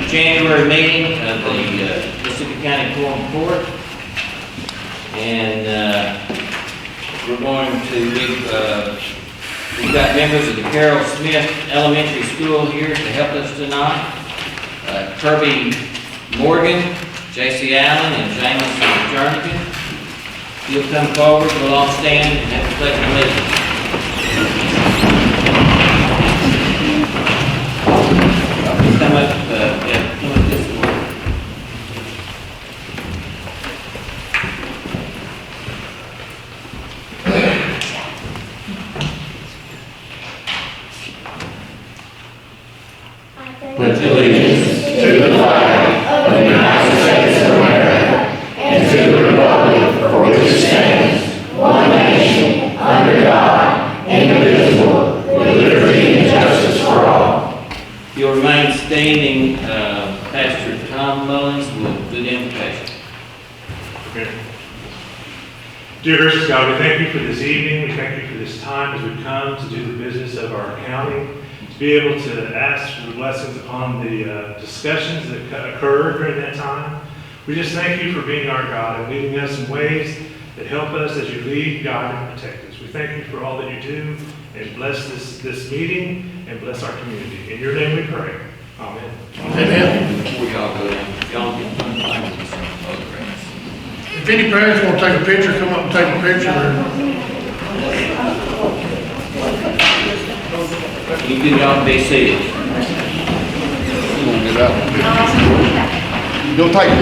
January meeting of the Mississippi County Quorum Court. And we're going to we've got members of the Carroll Smith Elementary School here to help us tonight. Kirby Morgan, J.C. Allen, and Jameson Jernigan. You'll come forward, we'll all stand and have the pledge of allegiance. Come up, come up this way. Pledge allegiance to the flag of the United States of America and to the republic for which it stands, one nation, under God, indivisible, with liberty and justice for all. You'll remain standing, Pastor Tom Mullins, with good invitation. Okay. Dear gracious God, we thank you for this evening. We thank you for this time as we come to do the business of our county, to be able to ask for the blessings upon the discussions that occur during that time. We just thank you for being our God and leading us in ways that help us as you lead, guide, and protect us. We thank you for all that you do, and bless this meeting and bless our community. In your name we pray. Amen. Amen. Before y'all go down, y'all get some photographs. If any parents want to take a picture, come up and take a picture. You can all be seated. You won't get out of it. You'll take it.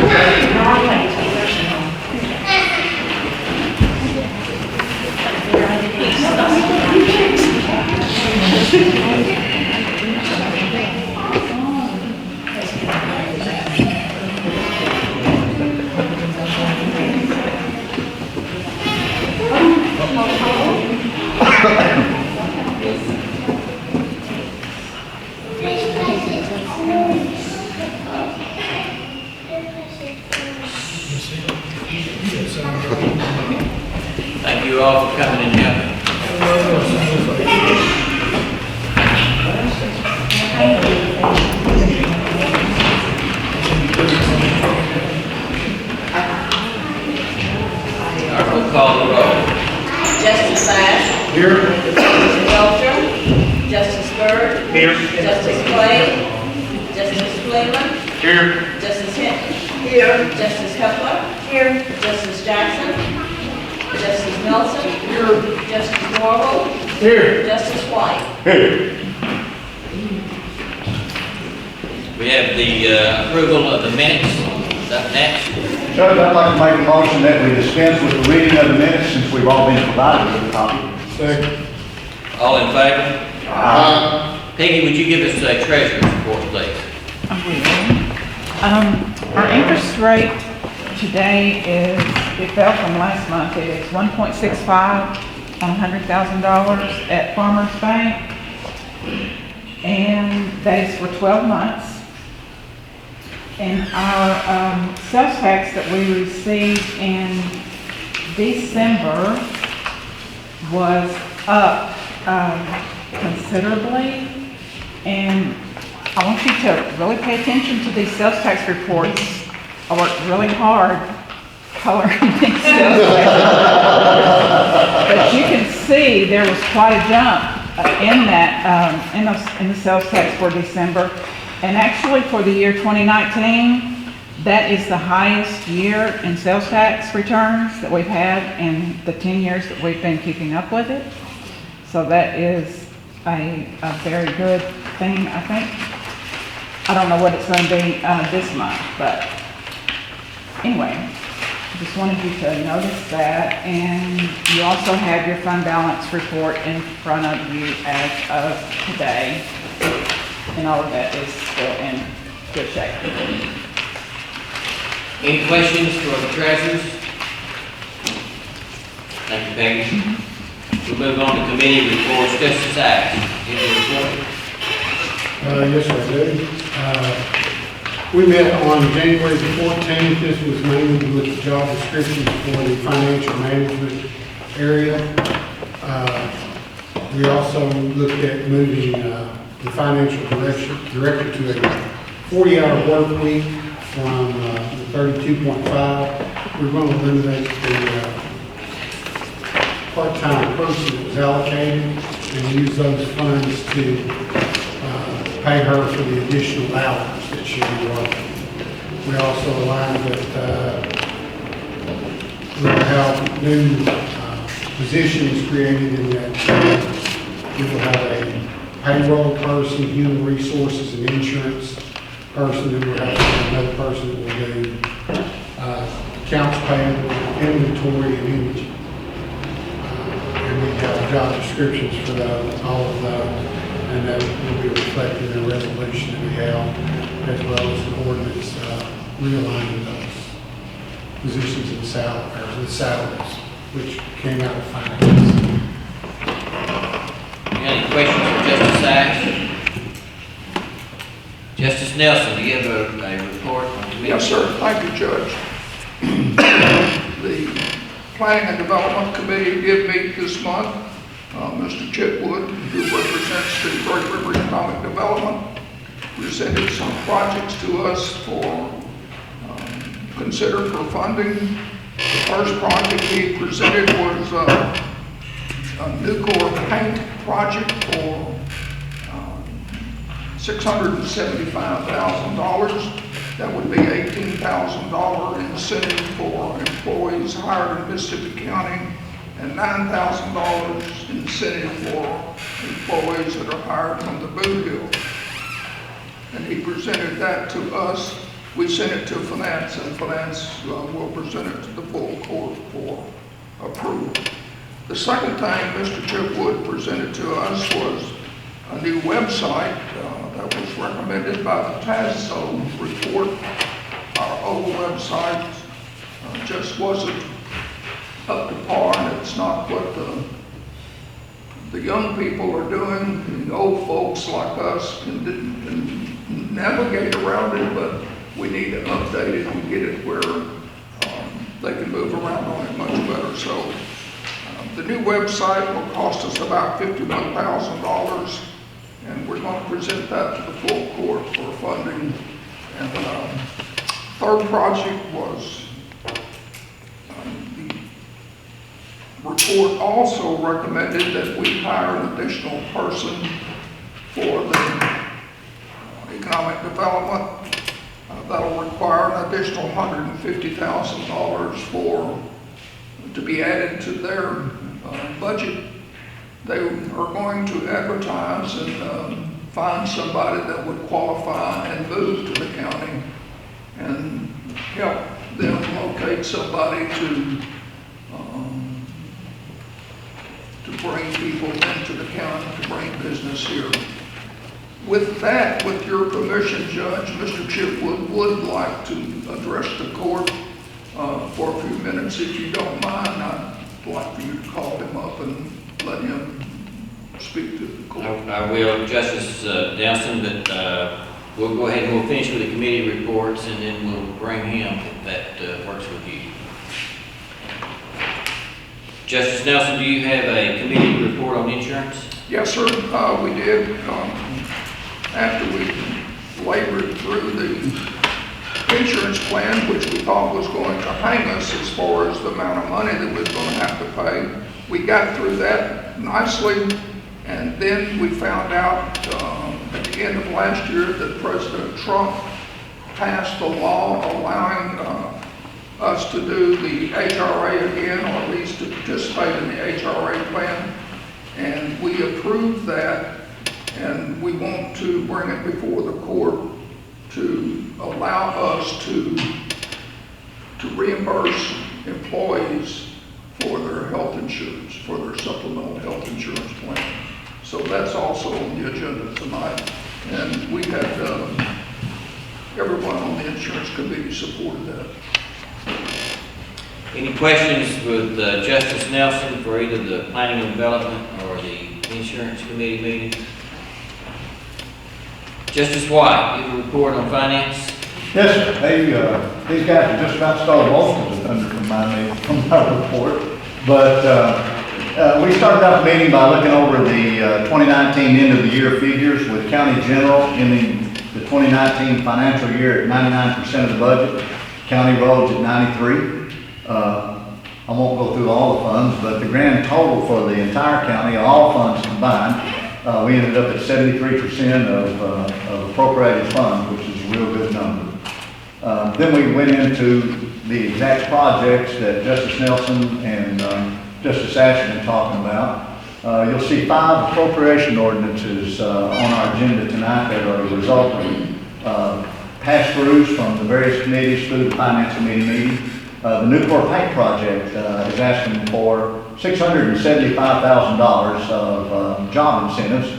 Thank you all for coming and helping. All right, we'll call the roll. Justice Sash. Here. Justice Belcher. Justice Byrd. Here. Justice Clay. Justice Freeman. Here. Justice Hinton. Here. Justice Hepler. Here. Justice Jackson. Justice Nelson. Here. Justice Norval. Here. Justice White. Here. We have the approval of the minutes. Is that next? Judge, I'd like to make a motion that we dispense with the reading of the minutes since we've all been provided with a copy. Second. All in favor? Peggy, would you give us a treasurer's report, please? Our interest rate today is, it fell from last month, it is 1.65 on $100,000 at Farmers Bank. And that is for 12 months. And our sales tax that we received in December was up considerably. And I want you to really pay attention to these sales tax reports. I worked really hard coloring these sales tax. But you can see there was quite a jump in that, in the sales tax for December. And actually for the year 2019, that is the highest year in sales tax returns that we've had in the 10 years that we've been keeping up with it. So that is a very good thing, I think. I don't know what it's going to be this month, but anyway, I just wanted you to notice that. And you also have your fund balance report in front of you as of today. And all of that is still in good shape. Any questions for the treasurers? Thank you, Peggy. We'll move on to committee reports. Justice Act, any report? Yes, I do. We met on January the 14th. This was mainly with the job descriptions for the financial management area. We also looked at moving the financial director to a 40-hour work week from the 32.5. We're going to eliminate the part-time person that was allocated and use those funds to pay her for the additional hours that she'll be working. We also aligned that we'll have new positions created in that we will have a payroll person, human resources and insurance person, and we'll have another person that will do accounts payable, inventory, and imaging. And we have job descriptions for those, all of those, and that will be reflected in the resolution that we have, as well as the ordinance realigning those positions in the salaries, which came out of finance. Any questions for Justice Sachs? Justice Nelson, do you have a report on the committee? Yes, sir. Thank you, Judge. The Planning and Development Committee did meet this month. Mr. Chitwood, who represents the Great River Economic Development, presented some projects to us for consider for funding. The first project he presented was a Nucor paint project for $675,000. That would be $18,000 incentive for employees hired in Mississippi County and $9,000 incentive for employees that are hired from the Boot Hill. And he presented that to us. We sent it to Finance, and Finance will present it to the full court for approval. The second thing Mr. Chipwood presented to us was a new website that was recommended by the TASO report. Our old website just wasn't up to par, and it's not what the young people are doing. And old folks like us can navigate around it, but we need to update it and get it where they can move around on it much better. So the new website will cost us about $51,000, and we're going to present that to the full court for funding. And the third project was the report also recommended that we hire an additional person for the economic development. That'll require an additional $150,000 to be added to their budget. They are going to advertise and find somebody that would qualify and move to the county and help them locate somebody to bring people into the county, to bring business here. With that, with your permission, Judge, Mr. Chipwood would like to address the court for a few minutes, if you don't mind. I'd like for you to call him up and let him speak to the court. I will, Justice Nelson, but we'll go ahead and we'll finish with the committee reports, and then we'll bring him if that works with you. Justice Nelson, do you have a committee report on insurance? Yes, sir. We did. After we labored through the insurance plan, which we thought was going to hang us as far as the amount of money that we were going to have to pay, we got through that nicely. And then we found out at the end of last year that President Trump passed a law allowing us to do the HRA again, or at least to participate in the HRA plan. And we approved that, and we want to bring it before the court to allow us to reimburse employees for their health insurance, for their supplemental health insurance plan. So that's also on the agenda tonight. And we had everyone on the insurance committee supported that. Any questions with Justice Nelson for either the Planning and Development or the Insurance Committee meeting? Justice White, you have a report on finance? Yes, sir. These guys have just about stole most of the thunder from my report. But we started out the meeting by looking over the 2019 end of the year figures with County General ending the 2019 financial year at 99% of the budget, county roads at 93. I won't go through all the funds, but the grand total for the entire county, all funds combined, we ended up at 73% of appropriated funds, which is a real good number. Then we went into the exact projects that Justice Nelson and Justice Ashton are talking about. You'll see 5 appropriation ordinances on our agenda tonight that are a result of pass-throughs from the various committees through the Finance Committee meeting. The Newport Paint Project is asking for $675,000 of job incentives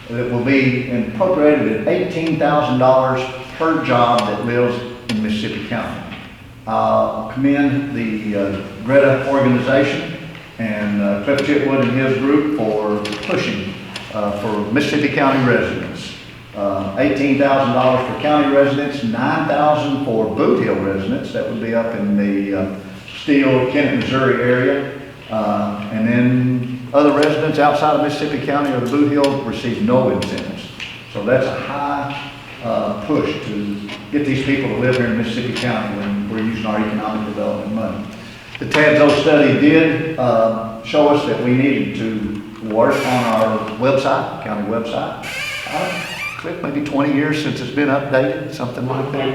that will be appropriated at $18,000 per job that lives in Mississippi County. I'll commend the Greta organization and Cliff Chitwood and his group for pushing for Mississippi County residents. $18,000 for county residents, $9,000 for Boot Hill residents. That would be up in the Steele, Kennett, Missouri area. And then other residents outside of Mississippi County or the Boot Hill receive no incentives. So that's a high push to get these people to live here in Mississippi County when we're using our economic development money. The TADSO study did show us that we needed to work on our website, county website. Cliff, maybe 20 years since it's been updated, something like that.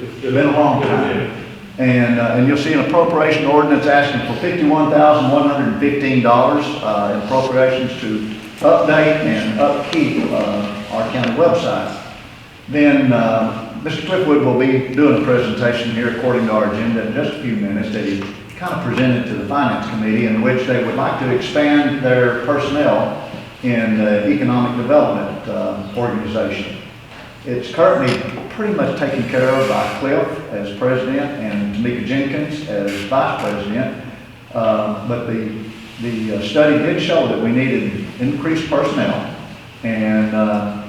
It's been a long time. And you'll see an appropriation ordinance asking for $51,115 in appropriations to update and upkeep our county website. Then Mr. Cliffwood will be doing a presentation here according to our agenda in just a few minutes that he kind of presented to the Finance Committee, in which they would like to expand their personnel in the Economic Development Organization. It's currently pretty much taken care of by Cliff as president and Tamika Jenkins as vice president. But the study did show that we needed increased personnel. And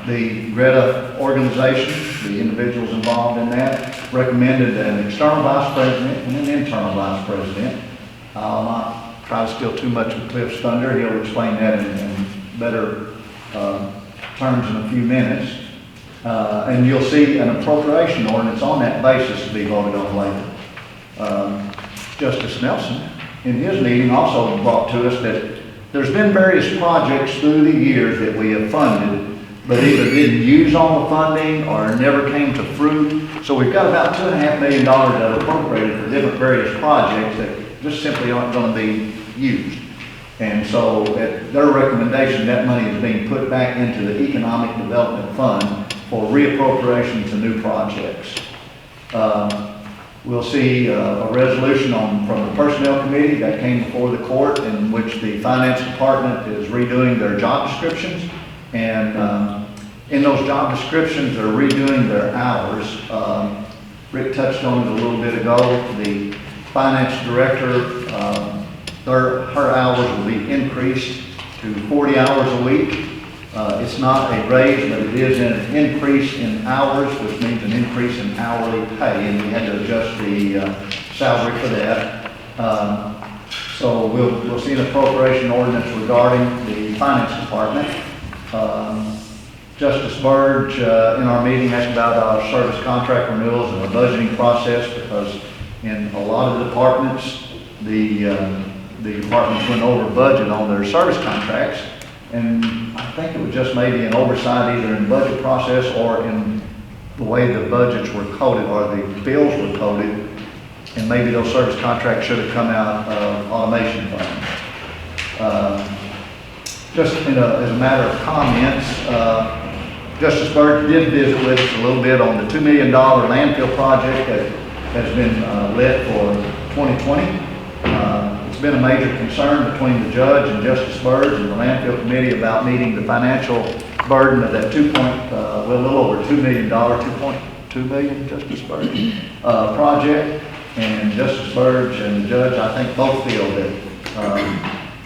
the Greta organization, the individuals involved in that, recommended an external vice president and an internal vice president. I'll not try to steal too much of Cliff's thunder. He'll explain that in better terms in a few minutes. And you'll see an appropriation ordinance on that basis to be voted on later. Justice Nelson, in his meeting, also brought to us that there's been various projects through the years that we have funded, but either didn't use all the funding or never came to fruit. So we've got about $2.5 million that are appropriated for different various projects that just simply aren't going to be used. And so at their recommendation, that money is being put back into the Economic Development Fund for reappropriation to new projects. We'll see a resolution from the Personnel Committee that came before the court, in which the Finance Department is redoing their job descriptions. And in those job descriptions, they're redoing their hours. Rick touched on it a little bit ago. The Finance Director, her hours will be increased to 40 hours a week. It's not a raise, but it is an increase in hours, which means an increase in hourly pay, and we had to adjust the salary for that. So we'll see an appropriation ordinance regarding the Finance Department. Justice Burge, in our meeting, asked about our service contract renewals and our budgeting process, because in a lot of the departments, the departments went over budget on their service contracts. And I think it was just maybe an oversight either in the budget process or in the way the budgets were coded or the bills were coded. And maybe those service contracts should have come out of automation funds. Just as a matter of comments, Justice Burke did visit with us a little bit on the $2 million landfill project that has been lit for 2020. It's been a major concern between the judge and Justice Burge and the landfill committee about meeting the financial burden of that a little over $2 million, $2.2 million, Justice Burge, project. And Justice Burge and the judge, I think, both feel that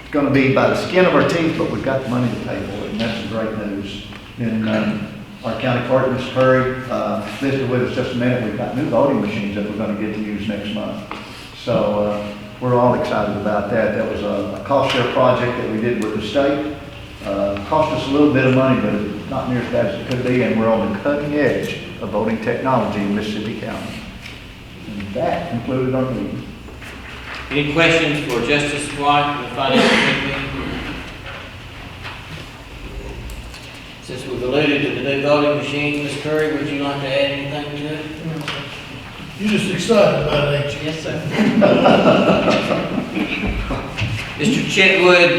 it's going to be by the skin of our teeth, but we've got the money to pay for it, and that's great news. And our county clerk, Ms. Curry, visited with us just a minute. We've got new voting machines that we're going to get to use next month. So we're all excited about that. That was a cost share project that we did with the state. Cost us a little bit of money, but not near as bad as it could be, and we're on the cutting edge of voting technology in Mississippi County. And that concluded our meeting. Any questions for Justice White, the Finance Committee? Since we've alluded to the new voting machines, Ms. Curry, would you like to add anything to it? You're just excited about it, ain't you? Yes, sir. Mr. Chetwood,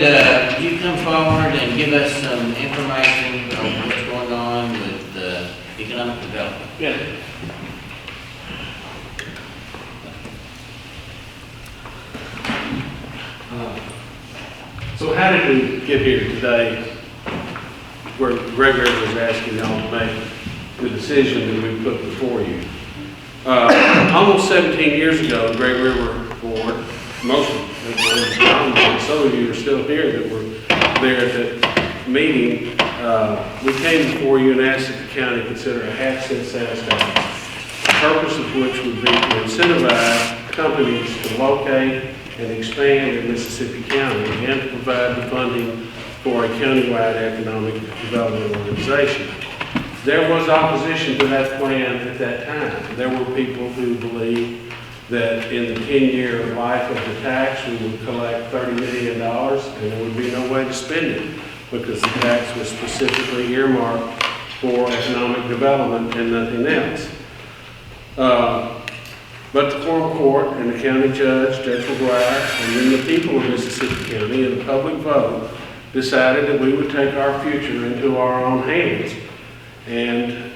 would you come forward and give us some information on what's going on with economic development? Yeah. So how did we get here today where Gregory was asking y'all to make the decision that we put before you? Almost 17 years ago, the Great River Board, most of them, some of you are still here that were there at that meeting, we came before you and asked that the county consider a half-cent sales tax, the purpose of which would be to incentivize companies to locate and expand in Mississippi County and to provide the funding for a countywide economic development organization. There was opposition to that plan at that time. There were people who believed that in the 10-year life of the tax, we would collect $30 million and there would be no way to spend it because the tax was specifically earmarked for economic development and nothing else. But the Quorum Court and the county judge, Judge McGuire, and then the people of Mississippi County in a public vote decided that we would take our future into our own hands. And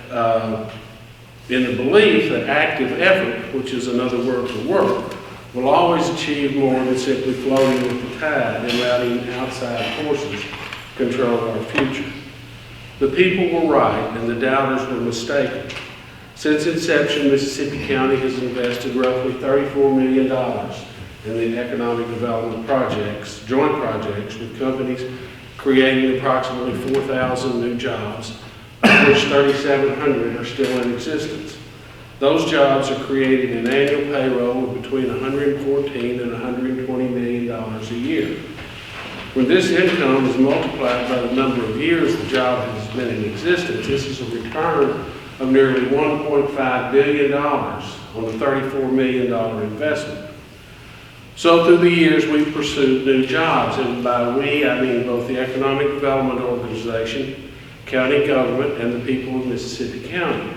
in the belief that active effort, which is another word for work, will always achieve more than simply floating with the tide and letting outside forces control our future. The people were right and the doubters were mistaken. Since inception, Mississippi County has invested roughly $34 million in the economic development projects, joint projects with companies creating approximately 4,000 new jobs, of which 3,700 are still in existence. Those jobs are creating an annual payroll of between $114 and $120 million a year. When this income is multiplied by the number of years the job has been in existence, this is a return of nearly $1.5 billion on the $34 million investment. So through the years, we've pursued new jobs, and by we, I mean both the Economic Development Organization, county government, and the people of Mississippi County.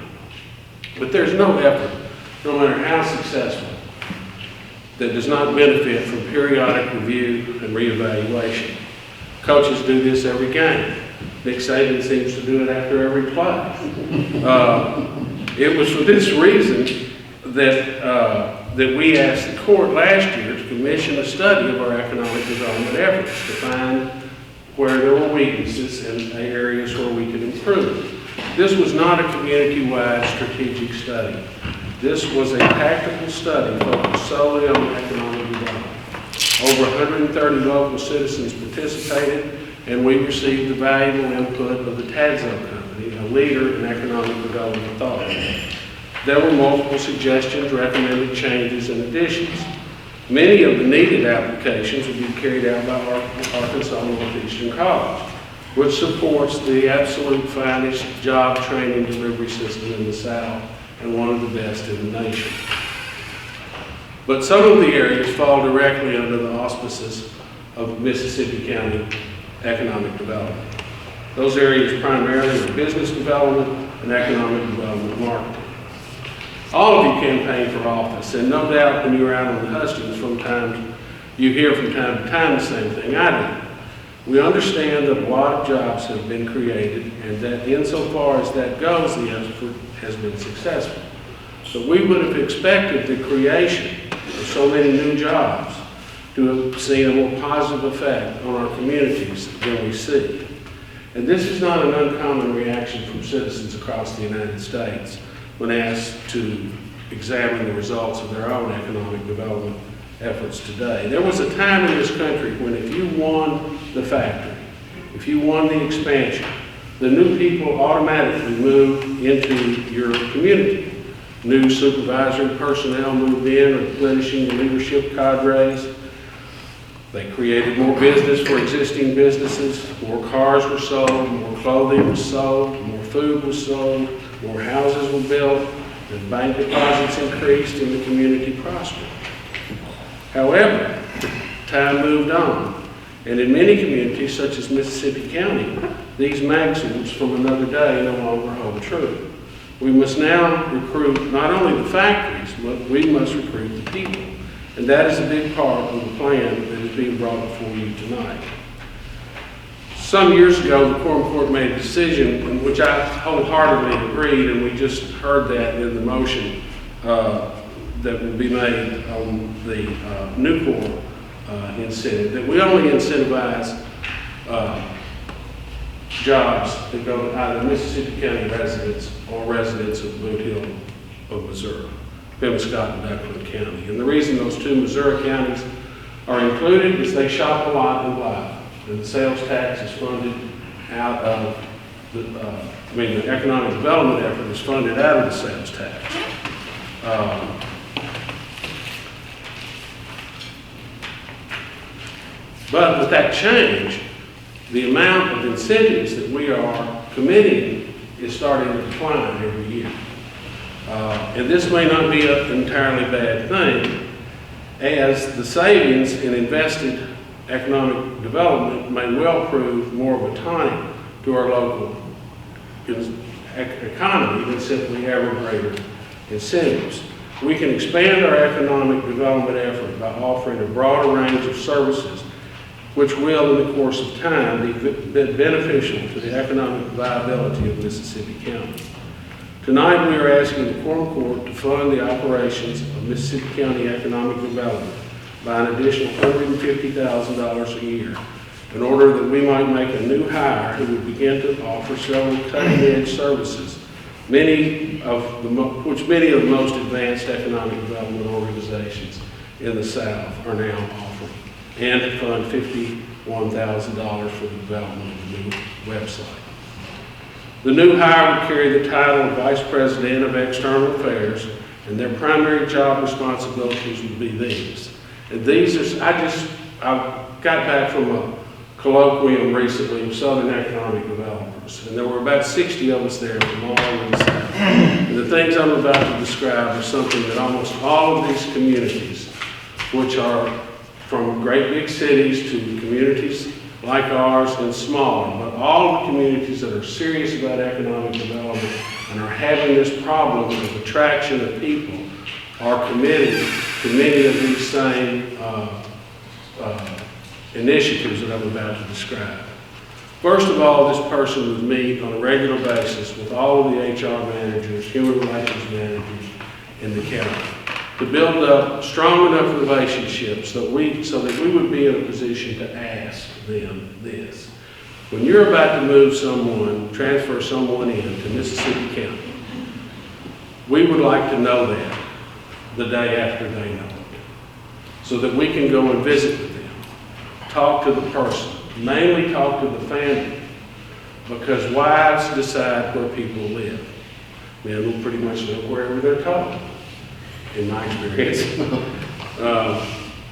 But there's no effort, no matter how successful, that does not benefit from periodic review and reevaluation. Coaches do this every game. Nick Saban seems to do it after every play. It was for this reason that we asked the court last year to commission a study of our economic development efforts to find where there were weaknesses and areas where we could improve. This was not a community-wide strategic study. This was a tactical study focused solely on economic development. Over 130 local citizens participated, and we received the valuable input of the Tadzo Company, a leader in economic development thought. There were multiple suggestions, recommended changes, and additions. Many of the needed applications will be carried out by Arkansas Northeastern College, which supports the absolute finest job training delivery system in the South and one of the best in the nation. But some of the areas fall directly under the auspices of Mississippi County economic development. Those areas primarily are business development and economic development marketing. All of you campaign for office, and no doubt when you're out on the hustings you hear from time to time the same thing I do. We understand that a lot of jobs have been created and that insofar as that goes, the effort has been successful. But we would have expected the creation of so many new jobs to have seen a more positive effect on our communities than we see. And this is not an uncommon reaction from citizens across the United States when asked to examine the results of their own economic development efforts today. There was a time in this country when if you won the factory, if you won the expansion, the new people automatically moved into your community. New supervisory personnel moved in, replenishing the leadership cadres. They created more business for existing businesses, more cars were sold, more clothing was sold, more food was sold, more houses were built, and bank deposits increased and the community prospered. However, time moved on, and in many communities, such as Mississippi County, these maxims from another day no longer hold true. We must now recruit not only the factories, but we must recruit the people. And that is a big part of the plan that is being brought before you tonight. Some years ago, the Quorum Court made a decision in which I wholeheartedly agreed, and we just heard that in the motion that will be made on the new core incentive, that we only incentivize jobs that go to either Mississippi County residents or residents of Boot Hill of Missouri, Pemmican and Duckland County. And the reason those two Missouri counties are included is they shop a lot and buy. And the sales tax is funded out of the economic development effort is funded out of the sales tax. But with that change, the amount of incentives that we are committing is starting to decline every year. And this may not be an entirely bad thing, as the savings in invested economic development may well prove more of a tonic to our local economy than simply ever greater incentives. We can expand our economic development effort by offering a broader range of services which will, in the course of time, be beneficial to the economic viability of Mississippi County. Tonight, we are asking the Quorum Court to fund the operations of Mississippi County Economic Development by an additional $150,000 a year in order that we might make a new hire who would begin to offer several cutting-edge services, many of the most advanced economic development organizations in the South are now offering, and to fund $51,000 for the development of the new website. The new hire would carry the title of Vice President of External Affairs, and their primary job responsibilities would be these. And these are, I got back from a colloquium recently of Southern economic developers, and there were about 60 of us there from all over the South. And the things I'm about to describe are something that almost all of these communities, which are from great big cities to communities like ours and smaller, but all the communities that are serious about economic development and are having this problem of attraction of people are committed to many of these same initiatives that I'm about to describe. First of all, this person would meet on a regular basis with all of the HR managers, human relations managers in the county to build up strong enough relationships so that we would be in a position to ask them this. When you're about to move someone, transfer someone into Mississippi County, we would like to know that the day after they know it, so that we can go and visit with them, talk to the person, mainly talk to the family, because wives decide where people live. Men will pretty much live wherever they're told, in my experience.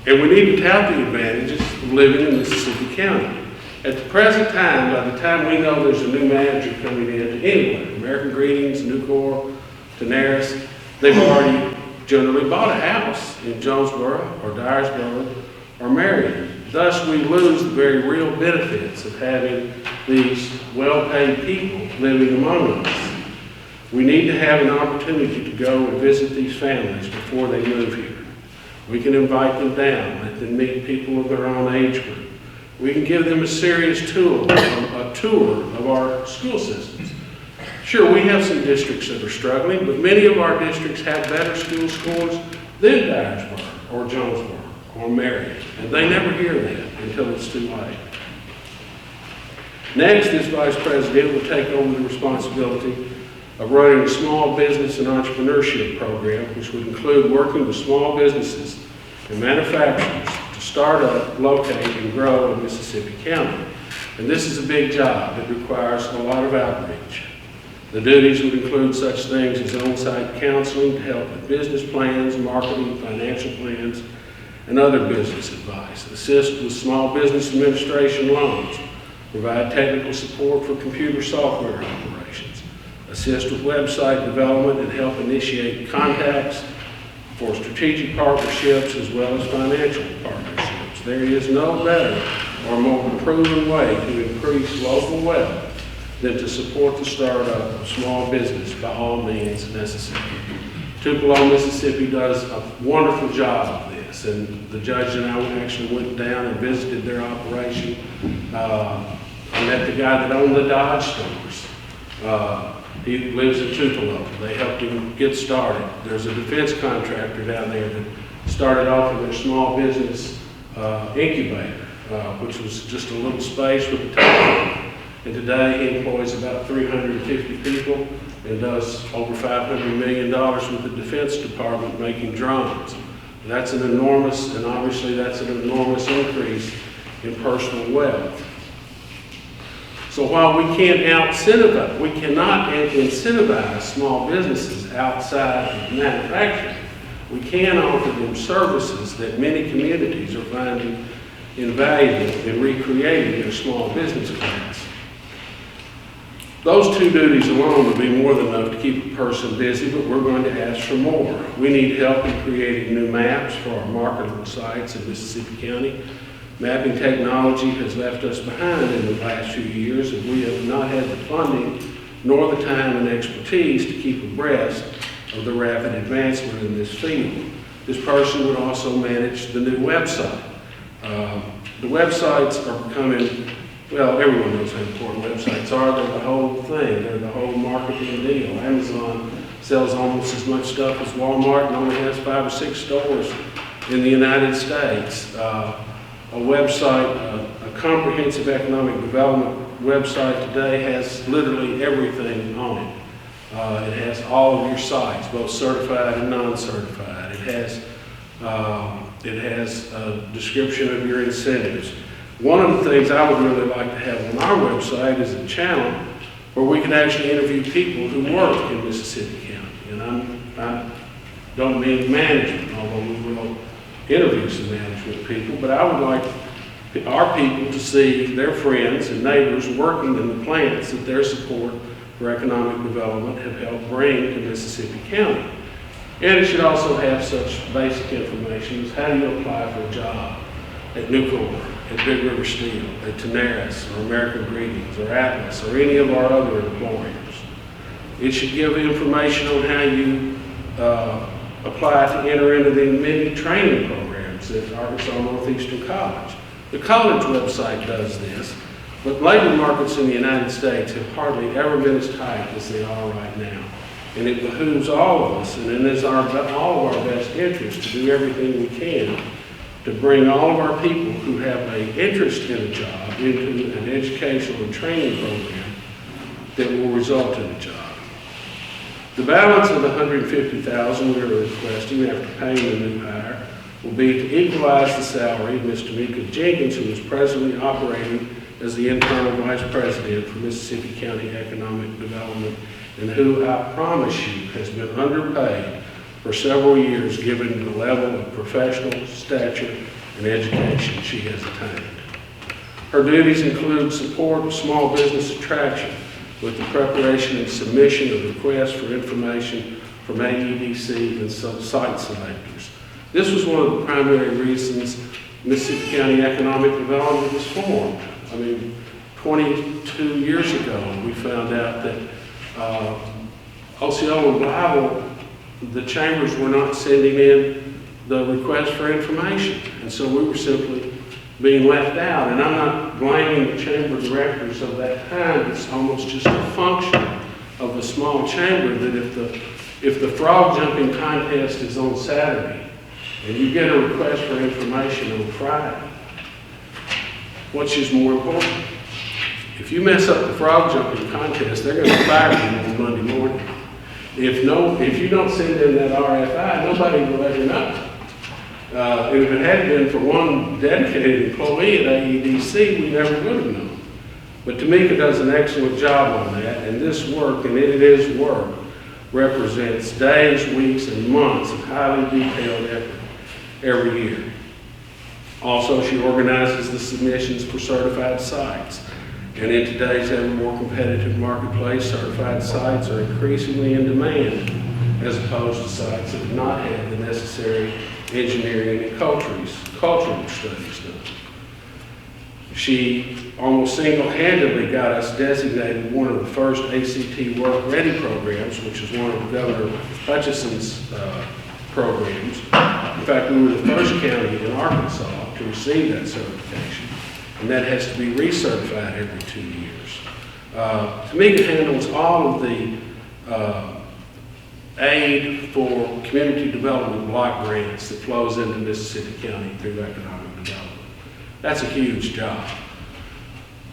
And we need to tout the advantages of living in Mississippi County. At the present time, by the time we know there's a new manager coming in to anywhere, American Greetings, Nucor, Daenerys, they've already generally bought a house in Jonesboro or Dyersburg or Marion. Thus, we lose the very real benefits of having these well-paid people living among us. We need to have an opportunity to go and visit these families before they move here. We can invite them down, let them meet people of their own age group. We can give them a serious tour of our school systems. Sure, we have some districts that are struggling, but many of our districts have better school scores than Dyersburg or Jonesboro or Marion, and they never hear that until it's too late. Next, this vice president will take over the responsibility of running a small business and entrepreneurship program, which would include working with small businesses and manufacturers to start up, locate, and grow in Mississippi County. And this is a big job. It requires a lot of outreach. The duties would include such things as on-site counseling to help with business plans, marketing, financial plans, and other business advice, assist with small business administration loans, provide technical support for computer software operations, assist with website development and help initiate contacts for strategic partnerships as well as financial partnerships. There is no better or more proven way to increase local wealth than to support the startup of small business by all means necessary. Tupelo, Mississippi does a wonderful job of this, and the judge and I actually went down and visited their operation. I met the guy that owned the Dodge stores. He lives in Tupelo. They helped him get started. There's a defense contractor down there that started off in their small business incubator, which was just a little space with a table. And today he employs about 350 people and does over $500 million with the Defense Department making drones. That's an enormous, and obviously that's an enormous increase in personal wealth. So while we cannot incentivize small businesses outside of manufacturing, we can offer them services that many communities are finding invaluable in recreating their small business plans. Those two duties alone would be more than enough to keep a person busy, but we're going to ask for more. We need help in creating new maps for our marketable sites in Mississippi County. Mapping technology has left us behind in the last few years, and we have not had the funding nor the time and expertise to keep abreast of the rapid advancement in this field. This person would also manage the new website. The websites are becoming, well, everyone knows how important websites are. They're the whole thing. They're the whole marketing deal. Amazon sells almost as much stuff as Walmart and only has 5 or 6 stores in the United States. A website, a comprehensive economic development website today has literally everything on it. It has all of your sites, both certified and non-certified. It has a description of your incentives. One of the things I would really like to have on our website is a channel where we can actually interview people who work in Mississippi County. And I don't mean management, although we will interview some management people, but I would like our people to see their friends and neighbors working in the plants that their support for economic development have helped bring to Mississippi County. And it should also have such basic information as how do you apply for a job at Nucor, at Big River Steel, at Tenaris, or American Greetings, or Atlas, or any of our other employers. It should give information on how you apply to enter into the many training programs at Arkansas Northeastern College. The college website does this, but labor markets in the United States have hardly ever been as tight as they are right now. And it behooves all of us, and it is all of our best interest to do everything we can to bring all of our people who have an interest in a job into an educational and training program that will result in a job. The balance of the $150,000 we are requesting after paying the new hire will be to equalize the salary of Ms. Tamika Jenkins, who is presently operating as the internal vice president for Mississippi County Economic Development, and who I promise you has been underpaid for several years given the level of professional stature and education she has attained. Her duties include support of small business attraction with the preparation and submission of requests for information from AEDC and site selectors. This was one of the primary reasons Mississippi County Economic Development was formed. I mean, 22 years ago, we found out that Osceola and Bible, the chambers were not sending in the request for information. And so we were simply being left out. And I'm not blaming the chamber directors of that time. It's almost just a function of a small chamber that if the frog jumping contest is on Saturday and you get a request for information on Friday, which is more important? If you mess up the frog jumping contest, they're going to fire you on Monday morning. If you don't send in that RFI, nobody will ever know. And if it hadn't been for one dedicated employee at AEDC, we never would have known. But Tamika does an excellent job on that, and this work, and it is work, represents days, weeks, and months of highly detailed effort every year. Also, she organizes the submissions for certified sites. And in today's ever more competitive marketplace, certified sites are increasingly in demand as opposed to sites that do not have the necessary engineering and cultural studies done. She almost single-handedly got us designated one of the first ACT Work Ready programs, which is one of Governor Hutchison's programs. In fact, we were the first county in Arkansas to receive that certification, and that has to be recertified every 2 years. Tamika handles all of the aid for community development block grants that flows into Mississippi County through economic development. That's a huge job.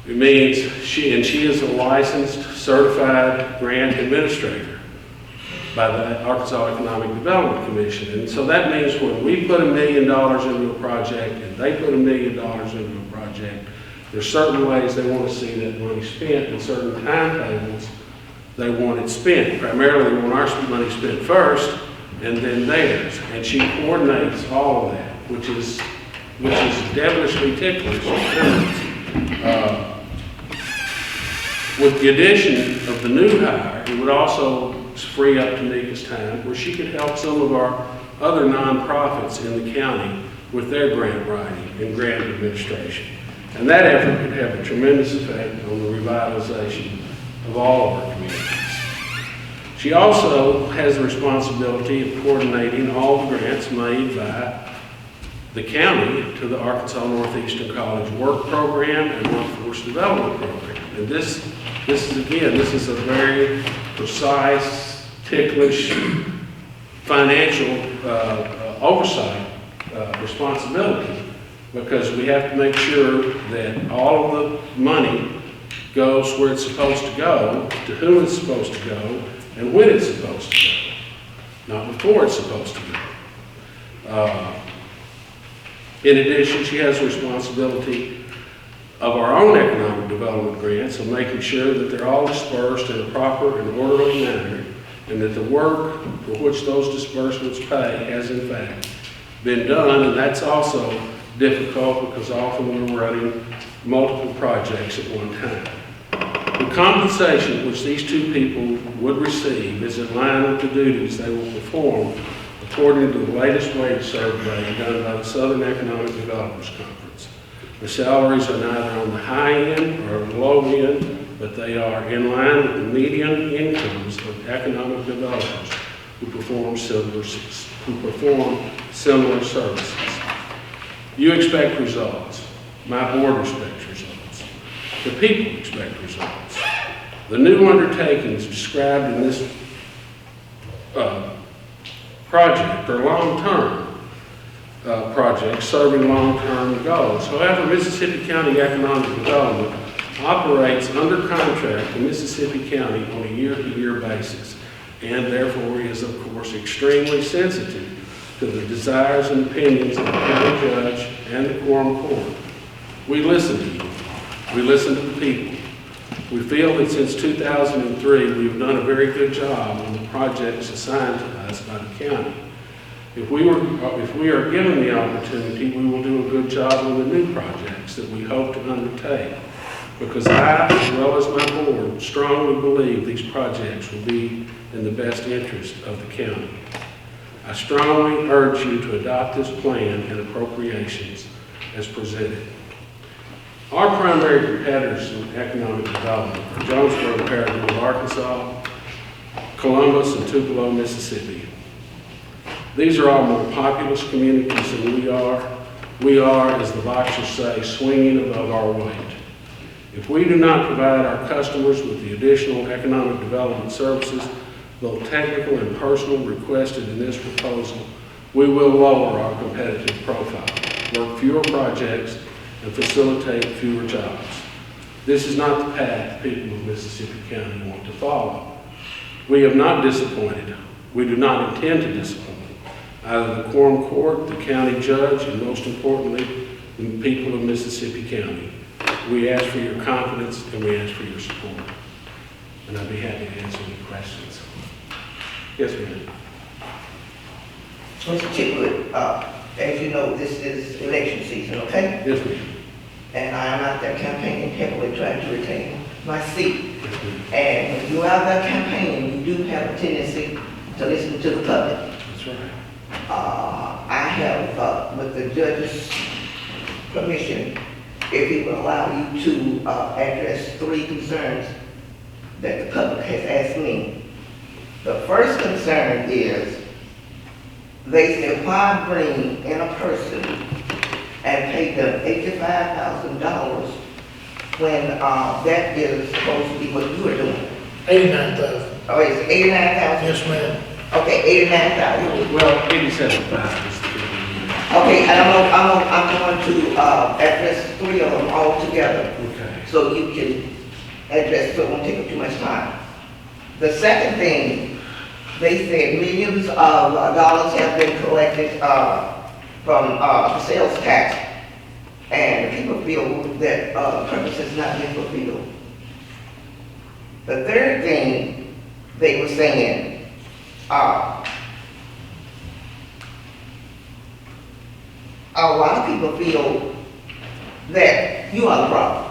It means she is a licensed, certified grant administrator by the Arkansas Economic Development Commission. And so that means when we put $1 million into a project and they put $1 million into a project, there's certain ways they want to see that money spent and certain timetables they want it spent. Primarily, they want our money spent first and then theirs. And she coordinates all of that, which is devilishly ticklish. With the addition of the new hire, it would also free up Tamika's time where she could help some of our other nonprofits in the county with their grant writing and grant administration. And that effort could have a tremendous effect on the revitalization of all of our communities. She also has the responsibility of coordinating all the grants made by the county to the Arkansas Northeastern College Work Program and Workforce Development Program. And this is a very precise, ticklish financial oversight responsibility, because we have to make sure that all of the money goes where it's supposed to go, to whom it's supposed to go, and when it's supposed to go, not before it's supposed to go. In addition, she has the responsibility of our own economic development grants of making sure that they're all dispersed in a proper and orderly manner, and that the work for which those disbursements pay has in fact been done. And that's also difficult because often we're running multiple projects at one time. The compensation which these two people would receive is in line with the duties they will perform according to the latest wage survey done by the Southern Economic Developers Conference. The salaries are neither on the high end or low end, but they are in line with the median incomes of economic developers who perform similar services. You expect results. My board expects results. The people expect results. The new undertakings described in this project are long-term projects serving long-term goals. However, Mississippi County Economic Development operates under contract in Mississippi County on a year-to-year basis, and therefore is, of course, extremely sensitive to the desires and opinions of the county judge and the quorum court. We listen to you. We listen to the people. We feel that since 2003, we've done a very good job on the projects assigned to us by the county. If we are given the opportunity, we will do a good job on the new projects that we hope to undertake, because I, as well as my board, strongly believe these projects will be in the best interest of the county. I strongly urge you to adopt this plan and appropriations as presented. Our primary competitors in economic development are Jonesboro Parish, Arkansas, Columbus, and Tupelo, Mississippi. These are all more populous communities than we are. We are, as the boxers say, swinging above our weight. If we do not provide our customers with the additional economic development services, both technical and personal, requested in this proposal, we will lower our competitive profile, work fewer projects, and facilitate fewer jobs. This is not the path the people of Mississippi County want to follow. We have not disappointed. We do not intend to disappoint either the quorum court, the county judge, and most importantly, the people of Mississippi County. We ask for your confidence and we ask for your support. And I'd be happy to answer any questions. Yes, ma'am. Mr. Chitwood, as you know, this is election season, okay? Yes, ma'am. And I am out there campaigning heavily, trying to retain my seat. And when you're out there campaigning, you do have a tendency to listen to the public. That's right. I have, with the judge's permission, if he will allow you to address 3 concerns that the public has asked me. The first concern is, they said, why bring in a person and pay them $85,000 when that is supposed to be what you are doing? 89,000. Oh, it's 89,000? Yes, ma'am. Okay, 89,000. Well, 87.5 is the figure. Okay, and I'm going to address 3 of them all together, Okay. so you can address, so it won't take up too much time. The second thing, they said millions of dollars have been collected from the sales tax, and people feel that purpose has not been fulfilled. The third thing they were saying, a lot of people feel that you are the problem.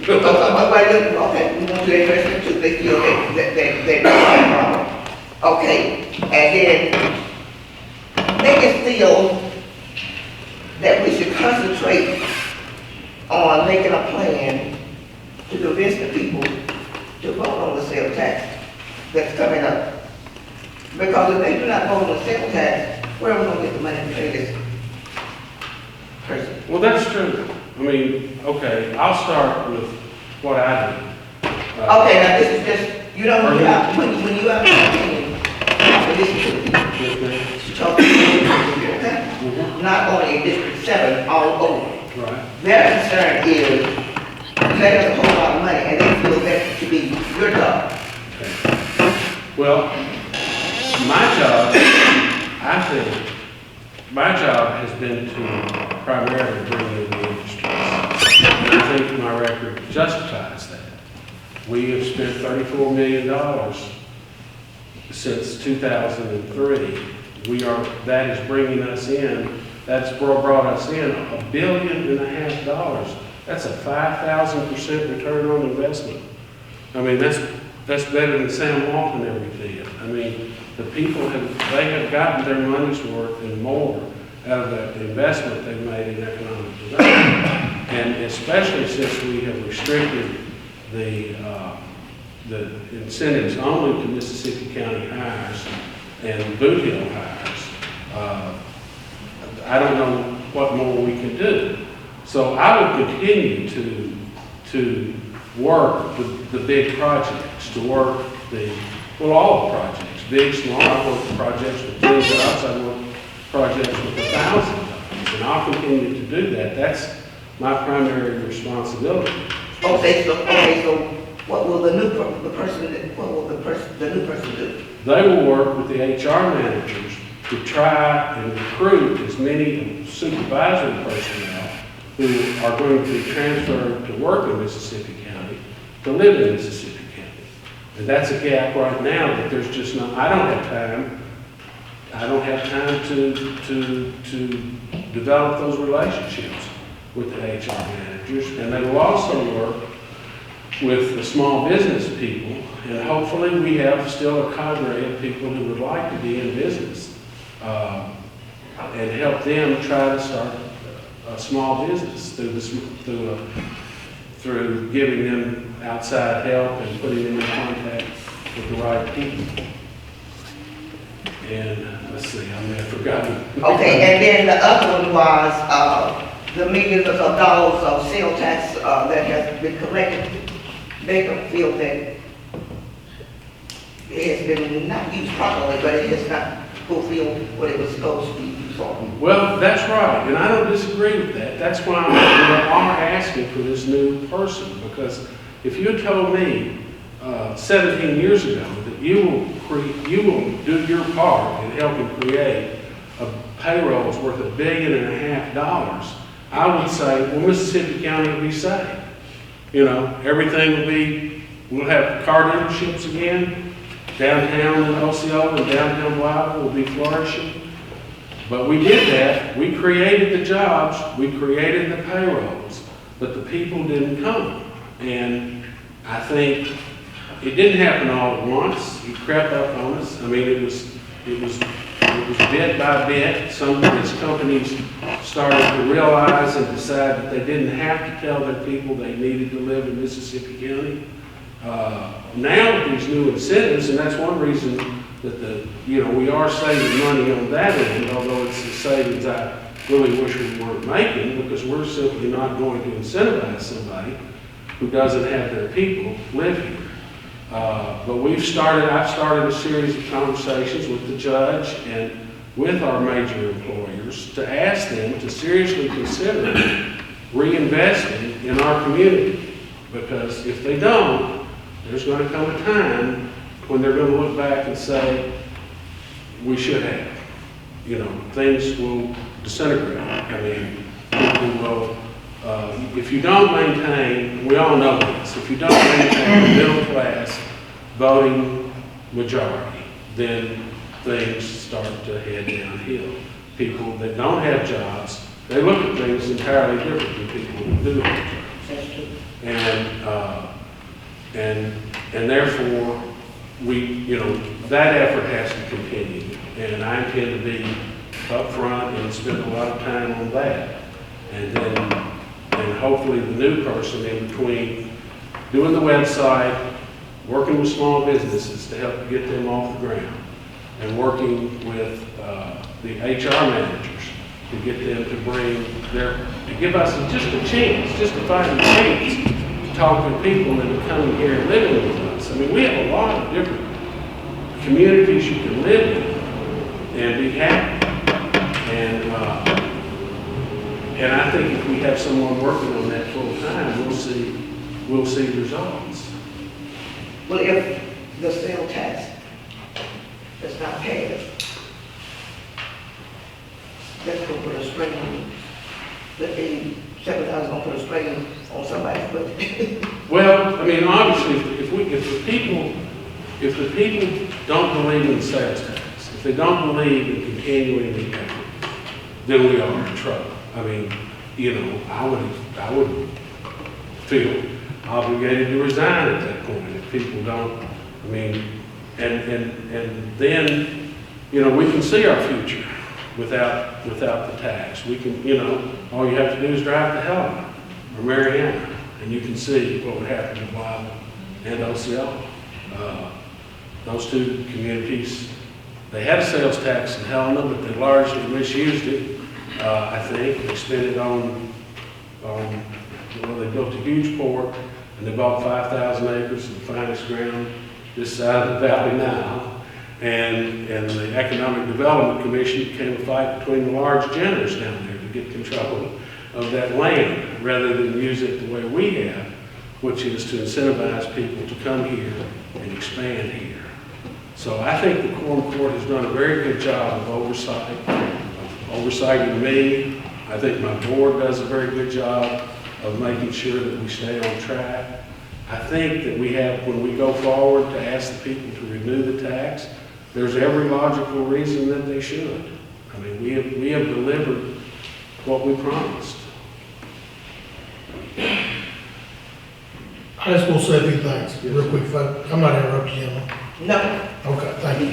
Okay, we want to address it too. They feel that you are the problem. Okay, and then they just feel that we should concentrate on making a plan to convince the people to vote on the sales tax that's coming up. Because if they do not vote on the sales tax, where are we going to get the money to pay this person? Well, that's true. I mean, okay, I'll start with what I do. Okay, now this is just, you know, when you have an opinion, you have to listen to the people. To talk to the people, okay? Not only in District 7, all over. Right. Their concern is, they have a whole lot of money, and they feel that should be your job. Well, my job, I think, my job has been to primarily bring in the industries. And I think my record justifies that. We have spent $34 million since 2003. That is bringing us in, that's brought us in $1.5 billion. That's a 5,000% return on investment. I mean, that's better than Sam Walton ever did. I mean, the people they have gotten their money's worth and more out of the investment they've made in economic development. And especially since we have restricted the incentives only to Mississippi County hires and Boot Hill hires, I don't know what more we can do. So I will continue to work the big projects, to work all the projects, big, small. I work projects with 10 jobs, I work projects with 1,000 jobs, and I'll continue to do that. That's my primary responsibility. Okay, so what will the new person do? They will work with the HR managers to try and recruit as many supervisory personnel who are going to be transferred to work in Mississippi County, to live in Mississippi County. And that's a gap right now that there's just no, I don't have time to develop those relationships with the HR managers. And they will also work with the small business people, and hopefully we have still a cadre of people who would like to be in business, and help them try to start a small business through giving them outside help and putting them in contact with the right people. And let's see, I may have forgotten. Okay, and then the other one was the millions of dollars of sales tax that has been collected. They don't feel that it has been not used properly, but it has not fulfilled what it was supposed to be used for. Well, that's right, and I don't disagree with that. That's why we are asking for this new person, because if you had told me 17 years ago that you will do your part in helping create a payroll that's worth $1.5 billion, I would say, well, Mississippi County will be safe. You know, everything we'll have car dealerships again, downtown in Osceola and downtown Blytheville will be flourishing. But we did that, we created the jobs, we created the payrolls, but the people didn't come. And I think it didn't happen all at once, it crept up on us. I mean, it was bit by bit. Some of these companies started to realize and decide that they didn't have to tell their people they needed to live in Mississippi County. Now with these new incentives, and that's one reason that we are saving money on that end, although it's the savings I really wish we weren't making, because we're simply not going to incentivize somebody who doesn't have their people live here. But I've started a series of conversations with the judge and with our major employers to ask them to seriously consider reinvesting in our community. Because if they don't, there's going to come a time when they're going to look back and say, we should have. Things will disintegrate. I mean, people will, if you don't maintain, we all know this, if you don't maintain a middle class voting majority, then things start to head downhill. People that don't have jobs, they look at things entirely different than people who do have jobs. That's true. And therefore, that effort has to continue. And I intend to be upfront and spend a lot of time on that. And hopefully the new person in between doing the website, working with small businesses to help get them off the ground, and working with the HR managers to get them to give us just a chance, just to find a chance to talk to people that are coming here and living with us. I mean, we have a lot of different communities you can live in and be happy. And I think if we have someone working on that full time, we'll see results. Well, if the sales tax is not paid, that's going to put a strain, that $7,000 going to put a strain on somebody's budget. Well, I mean, obviously, if the people don't believe in sales tax, if they don't believe in continuing the effort, then we are in trouble. I mean, I would feel obligated to resign at that point if people don't. I mean, and then we can see our future without the tax. We can, all you have to do is drive to Helena or Mariana, and you can see what would happen to Wild and Osceola. Those two communities, they had a sales tax in Helena, but they largely misused it. I think they spent it on they built a huge port, and they bought 5,000 acres of the finest ground this side of the valley now. And the Economic Development Commission became a fight between the large generous down there to get control of that land, rather than use it the way we have, which is to incentivize people to come here and expand here. So I think the Quorum Court has done a very good job of oversighting me. I think my board does a very good job of making sure that we stay on track. I think that when we go forward to ask the people to renew the tax, there's every logical reason that they should. I mean, we have delivered what we promised. I just want to say a few things, real quick, folks. I'm not interrupting you, am I? No. Okay, thank you.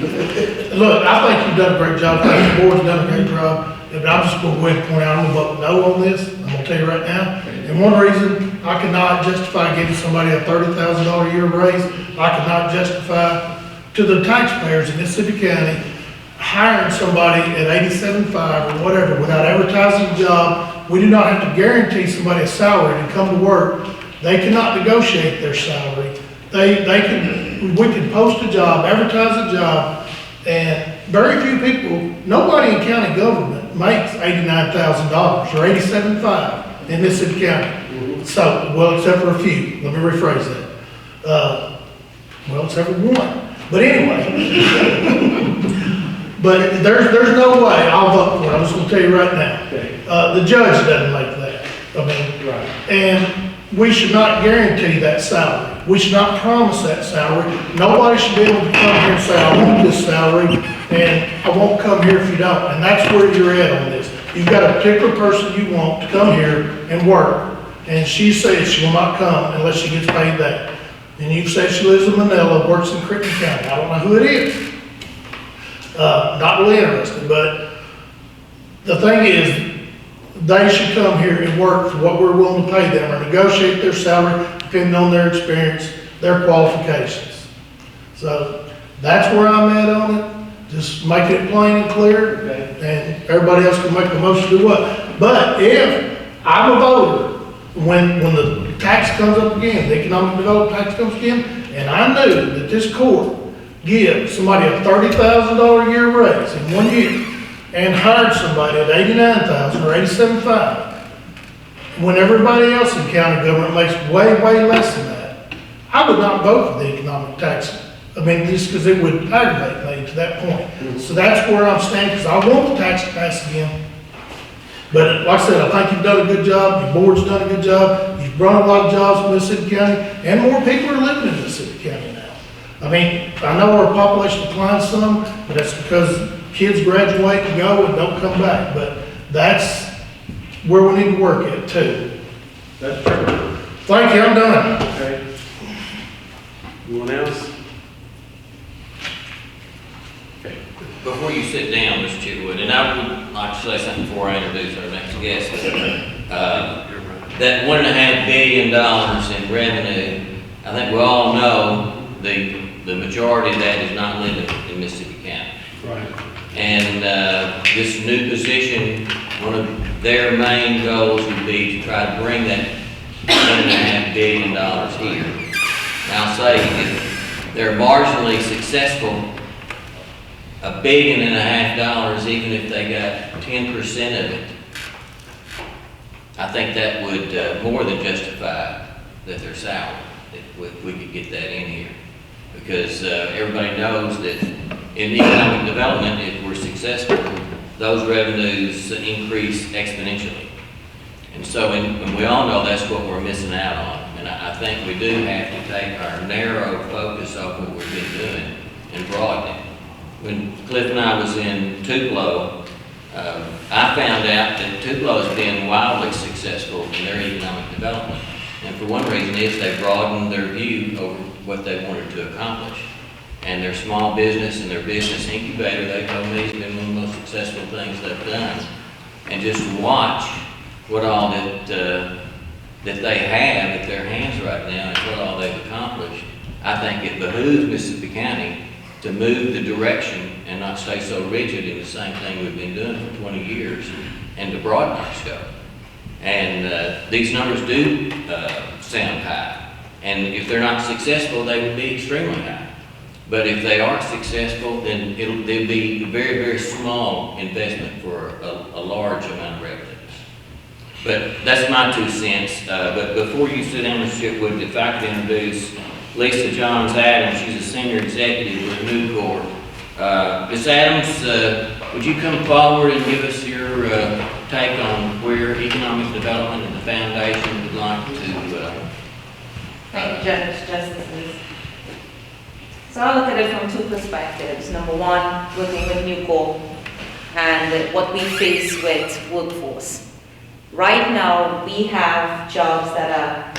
Look, I think you've done a great job. I think the board's done a great job. But I'm just going to go ahead and point out, I'm going to vote no on this. I'm going to tell you right now. And one reason I cannot justify giving somebody a $30,000 a year raise, I cannot justify to the taxpayers in Mississippi County hiring somebody at $87,500 or whatever without advertising the job. We do not have to guarantee somebody a salary to come to work. They cannot negotiate their salary. We can post a job, advertise a job, and very few people, nobody in county government makes $89,000 or $87,500 in Mississippi County. So, well, except for a few. Let me rephrase that. Well, except for one. But anyway, but there's no way I'll vote for it. I'm just going to tell you right now. Okay. The judge doesn't make that. I mean, Right. and we should not guarantee that salary. We should not promise that salary. Nobody should be able to come here and say, I want this salary, and I won't come here if you don't, and that's where you're at on this. You've got a particular person you want to come here and work, and she says she will not come unless she gets paid that. And you've said she lives in Manila, works in Crittenden County, I don't know who it is. Not really interested, but the thing is, they should come here and work for what we're willing to pay them, or negotiate their salary depending on their experience, their qualifications. So that's where I'm at on it, just making it plain and clear, and everybody else can make the motion to do what. But if I'm a voter, when the tax comes up again, the economic development tax comes again, and I knew that this court give somebody a $30,000 a year raise in 1 year, and hired somebody at $89,000 or $87,500, when everybody else in county government makes way, way less than that, I would not vote for the economic tax. I mean, just because it would aggravate me to that point. So that's where I'm standing, because I want the tax to pass again. But like I said, I think you've done a good job, your board's done a good job, you've brought a lot of jobs to Mississippi County, and more people are living in Mississippi County now. I mean, I know our population declines some, but that's because kids graduate and go and don't come back, but that's where we need to work at too. That's true. Thank you, I'm done. Okay. Anyone else? Okay. Before you sit down, Mr. Chitwood, and I would like to say something before I introduce our next guest. That $1.5 billion in revenue, I think we all know the majority of that is not living in Mississippi County. Right. And this new position, one of their main goals would be to try to bring that $1.5 billion here. Now, say if they're marginally successful, $1.5 billion, even if they got 10% of it, I think that would more than justify that their salary, if we could get that in here. Because everybody knows that in economic development, if we're successful, those revenues increase exponentially. And so, and we all know that's what we're missing out on. And I think we do have to take our narrow focus off what we've been doing and broaden it. When Cliff and I was in Tupelo, I found out that Tupelo has been wildly successful in their economic development. And for one reason is they broadened their view over what they wanted to accomplish. And their small business and their business incubator, they told me, has been one of the most successful things they've done. And just to watch what all that they have at their hands right now and what all they've accomplished, I think it behooves Mississippi County to move the direction and not stay so rigid in the same thing we've been doing for 20 years and to broaden our scope. And these numbers do sound high. And if they're not successful, they would be extremely high. But if they are successful, then there'll be a very, very small investment for a large amount of revenues. But that's my 2 cents. But before you sit down, Mr. Chitwood, if I could introduce Lisa Johns Adams. She's a senior executive with Nucor. Ms. Adams, would you come forward and give us your take on where economic development and the foundation would like to... Thank you, Justices. So I look at it from 2 perspectives. Number one, working with Nucor and what we face with workforce. Right now, we have jobs that are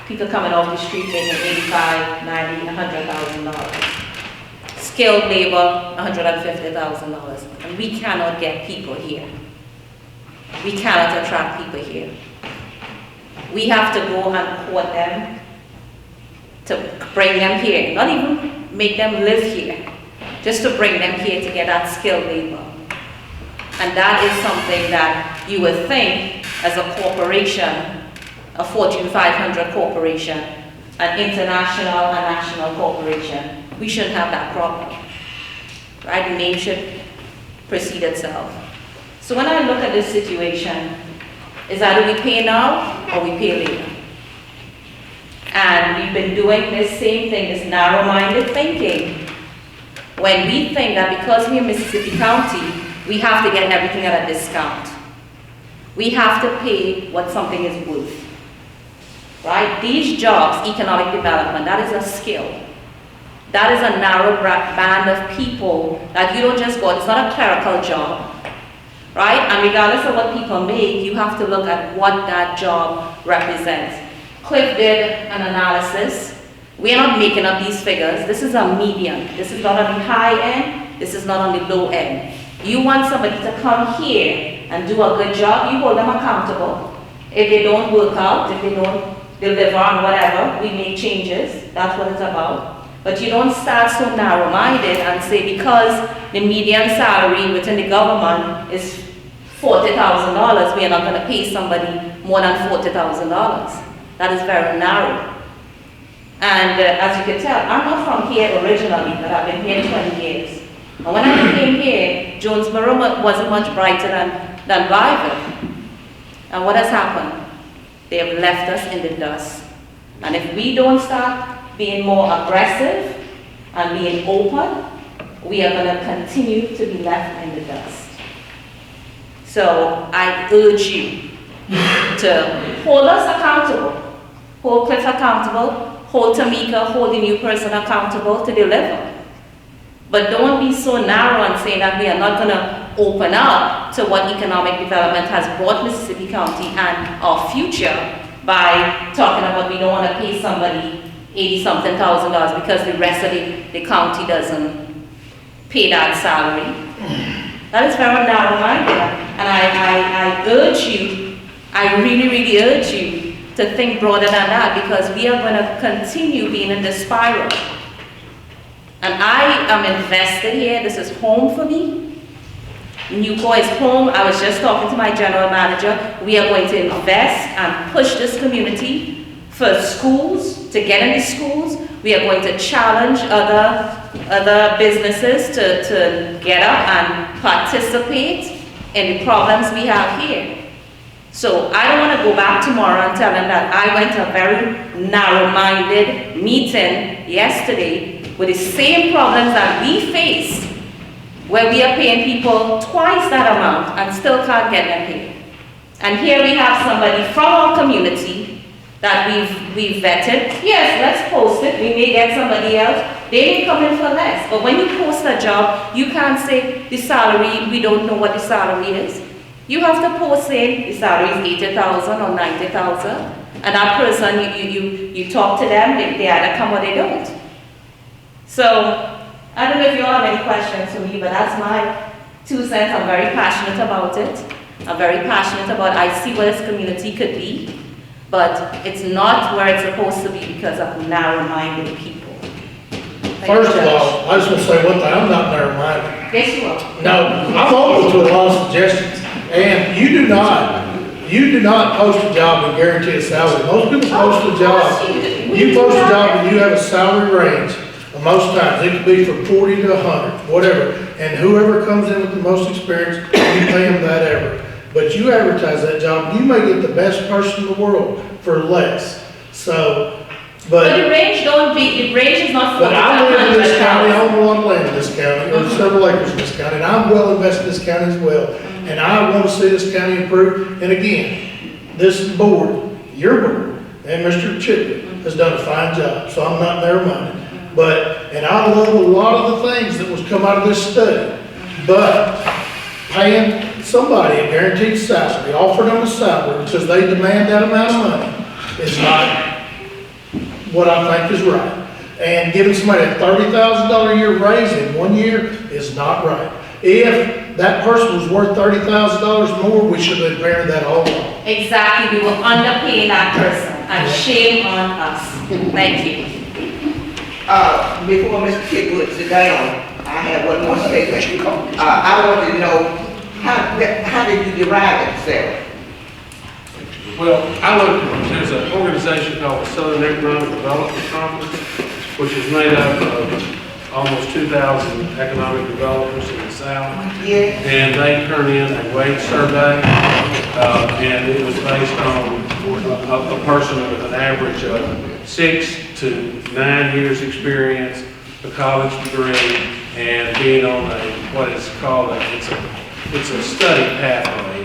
people coming off the street making $85,000, $90,000, $100,000. Skilled labor, $150,000. And we cannot get people here. We cannot attract people here. We have to go and court them to bring them here, not even make them live here, just to bring them here to get that skilled labor. And that is something that you would think as a corporation, a Fortune 500 corporation, an international and national corporation, we shouldn't have that problem, right? The name should precede itself. So when I look at this situation, is either we pay now or we pay later. And we've been doing this same thing, this narrow-minded thinking, when we think that because we're in Mississippi County, we have to get everything at a discount. We have to pay what something is worth. Right? These jobs, economic development, that is a skill. That is a narrow band of people that you don't just go, it's not a clerical job, right? And regardless of what people make, you have to look at what that job represents. Cliff did an analysis. We are not making up these figures. This is a median. This is not on the high end. This is not on the low end. You want somebody to come here and do a good job, you hold them accountable. If they don't work out, if they don't deliver on whatever, we make changes. That's what it's about. But you don't start so narrow-minded and say because the median salary within the government is $40,000, we are not going to pay somebody more than $40,000. That is very narrow. And as you can tell, I'm not from here originally, but I've been here 20 years. And when I came here, Jonesboro wasn't much brighter than Bible. And what has happened? They have left us in the dust. And if we don't start being more aggressive and being open, we are going to continue to be left in the dust. So I urge you to hold us accountable, hold Cliff accountable, hold Tamika, hold the new person accountable to deliver. But don't be so narrow and say that we are not going to open up to what economic development has brought Mississippi County and our future by talking about we don't want to pay somebody $80-something thousand because the rest of the county doesn't pay that salary. That is very narrow-minded. And I urge you, I really, really urge you to think broader than that because we are going to continue being in this spiral. And I am invested here. This is home for me. Newport is home. I was just talking to my general manager. We are going to invest and push this community for schools, to get into schools. We are going to challenge other businesses to get up and participate in the problems we have here. So I don't want to go back tomorrow and tell them that I went to a very narrow-minded meeting yesterday with the same problems that we face, where we are paying people twice that amount and still can't get them paid. And here we have somebody from our community that we've vetted. Yes, let's post it. We may get somebody else. They may come in for less. But when you post a job, you can't say the salary, we don't know what the salary is. You have to post saying the salary is $80,000 or $90,000. And that person, you talk to them, they either come or they don't. So, I don't know if you all have any questions for me, but that's my 2 cents. I'm very passionate about it. I'm very passionate about, I see what this community could be, but it's not where it's supposed to be because of narrow-minded people. First of all, I just want to say one thing, I'm not narrow-minded. Yes, you are. No, I'm open to a lot of suggestions, and you do not post a job and guarantee a salary. Most people post a job, you post a job and you have a salary range. Most times, it could be from 40 to 100, whatever. And whoever comes in with the most experience, you pay them that ever. But you advertise that job, you may get the best person in the world for less. So, but the range the range is not 40 but I live in this county, I own a lot of land in this county, or several acres in this county, and I'm well invested in this county as well. And I want to see this county improve. And again, this board, your board, and Mr. Chipley has done a fine job, so I'm not narrow-minded. And I love a lot of the things that was come out of this study, but paying somebody a guaranteed salary, offering them a salary because they demand that amount of money is not what I think is right. And giving somebody a $30,000 a year raise in 1 year is not right. If that person was worth $30,000 more, we should have been paying that all along. Exactly, we were underpaying that person, and shame on us. Thank you. Before Mr. Kidwood sit down, I have one more statement. I wanted to know, how did you derive that salary? Well, there's an organization called the Southern Economic Development Conference, which is made up of almost 2,000 economic developers in the South. Yeah. And they turn in a wage survey, and it was based on a person with an average of 6 to 9 years experience, a college degree, and being on what is called it's a study pathway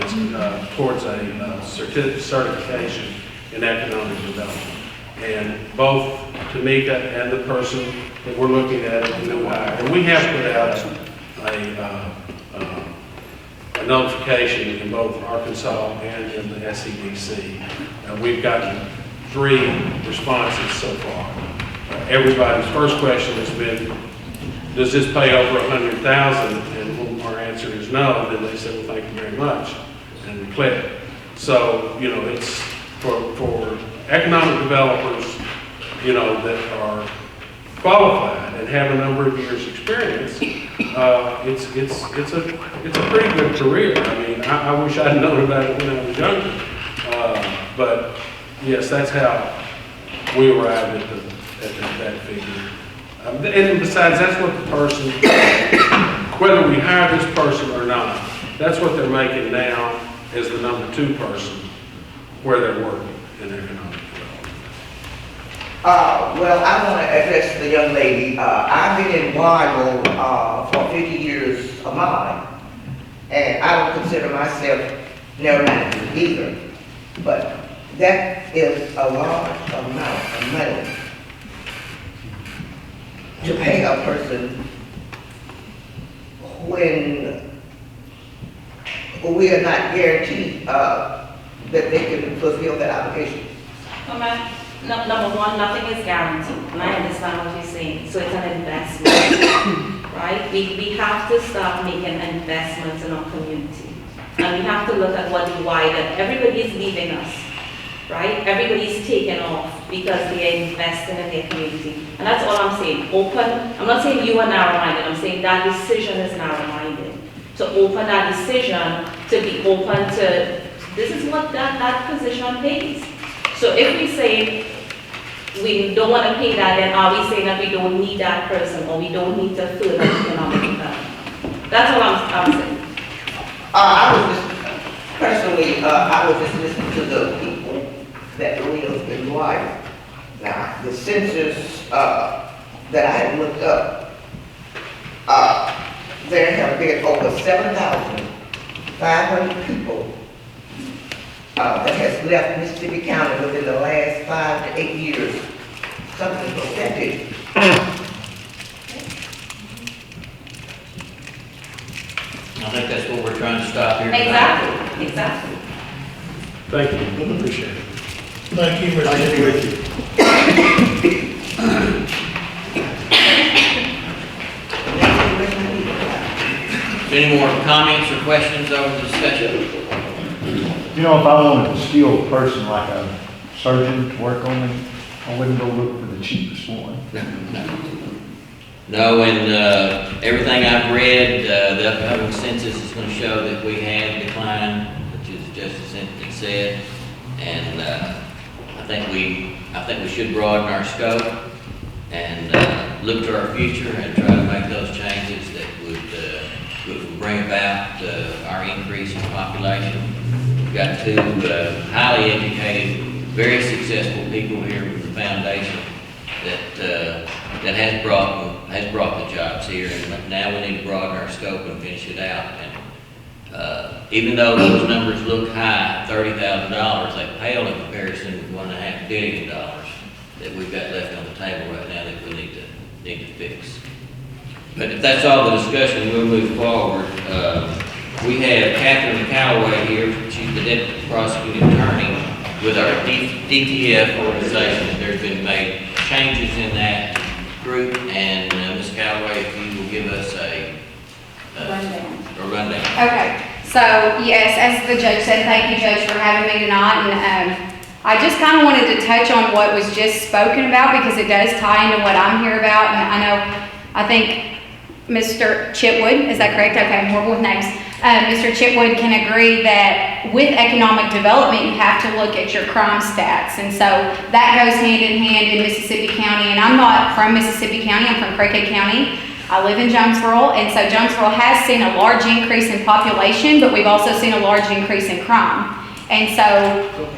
towards a certification in economic development. And both Tamika and the person that we're looking at in New Hire. And we have put out a notification in both Arkansas and in the SEDC. We've gotten 3 responses so far. Everybody's first question has been, does this pay over $100,000? And when our answer is no, then they said, well, thank you very much, and we click. So, you know, it's for economic developers, you know, that are qualified and have a number of years' experience. It's a pretty good career. I mean, I wish I'd known about it when I was younger. But yes, that's how we arrived at that figure. And besides, that's what the person, whether we hire this person or not, that's what they're making now as the number 2 person where they're working in economic development. Well, I want to address the young lady. I've been in Bible for 50 years of mine, and I don't consider myself narrow-minded either. But that is a large amount of money to pay a person when we are not guaranteed that they can fulfill that obligation. No, ma'am. No, number one, nothing is guaranteed, and I understand what you're saying. So it's an investment, right? We have to start making investments in our community, and we have to look at what the wider. Everybody is leaving us, right? Everybody's taking off because they are investing in their community, and that's all I'm saying. Open. I'm not saying you are narrow-minded. I'm saying that decision is narrow-minded. To open that decision, to be open to this is what that position pays. So if we say we don't want to pay that, then are we saying that we don't need that person or we don't need to further economic development? That's all I'm saying. I was just, personally, I was just listening to the people that live in Hawaii. Now, the census that I had looked up, there have been over 7,500 people that has left Mississippi County within the last 5 to 8 years. Something like that big. I think that's what we're trying to stop here tonight. Exactly. Thank you, appreciate it. Thank you, Mr. Any more comments or questions over the discussion? You know, if I wanted a skilled person like a surgeon to work on me, I wouldn't go look for the cheapest one. No, and everything I've read, the upcoming census is going to show that we have declined, which is just as Cynthia said, and I think we should broaden our scope and look to our future and try to make those changes that would bring about our increase in population. We've got 2 highly educated, very successful people here with the foundation that has brought the jobs here, and now we need to broaden our scope and finish it out. And even though those numbers look high, $30,000, they pale in comparison with $1.5 billion that we've got left on the table right now that we need to fix. But if that's all the discussion, we'll move forward. We have Catherine Calloway here. She's the Deputy Prosecuting Attorney with our DTF organization. There's been made changes in that group, and Ms. Calloway, if you will give us a rundown. Okay, so yes, as the judge said, thank you, Judge, for having me tonight. And I just kind of wanted to touch on what was just spoken about because it does tie into what I'm here about. And I think Mr. Chitwood, is that correct? Okay, we're with names. Mr. Chitwood can agree that with economic development, you have to look at your crime stats. And so that goes hand in hand in Mississippi County. And I'm not from Mississippi County, I'm from Craighead County. I live in Jonesboro, and so Jonesboro has seen a large increase in population, but we've also seen a large increase in crime. And so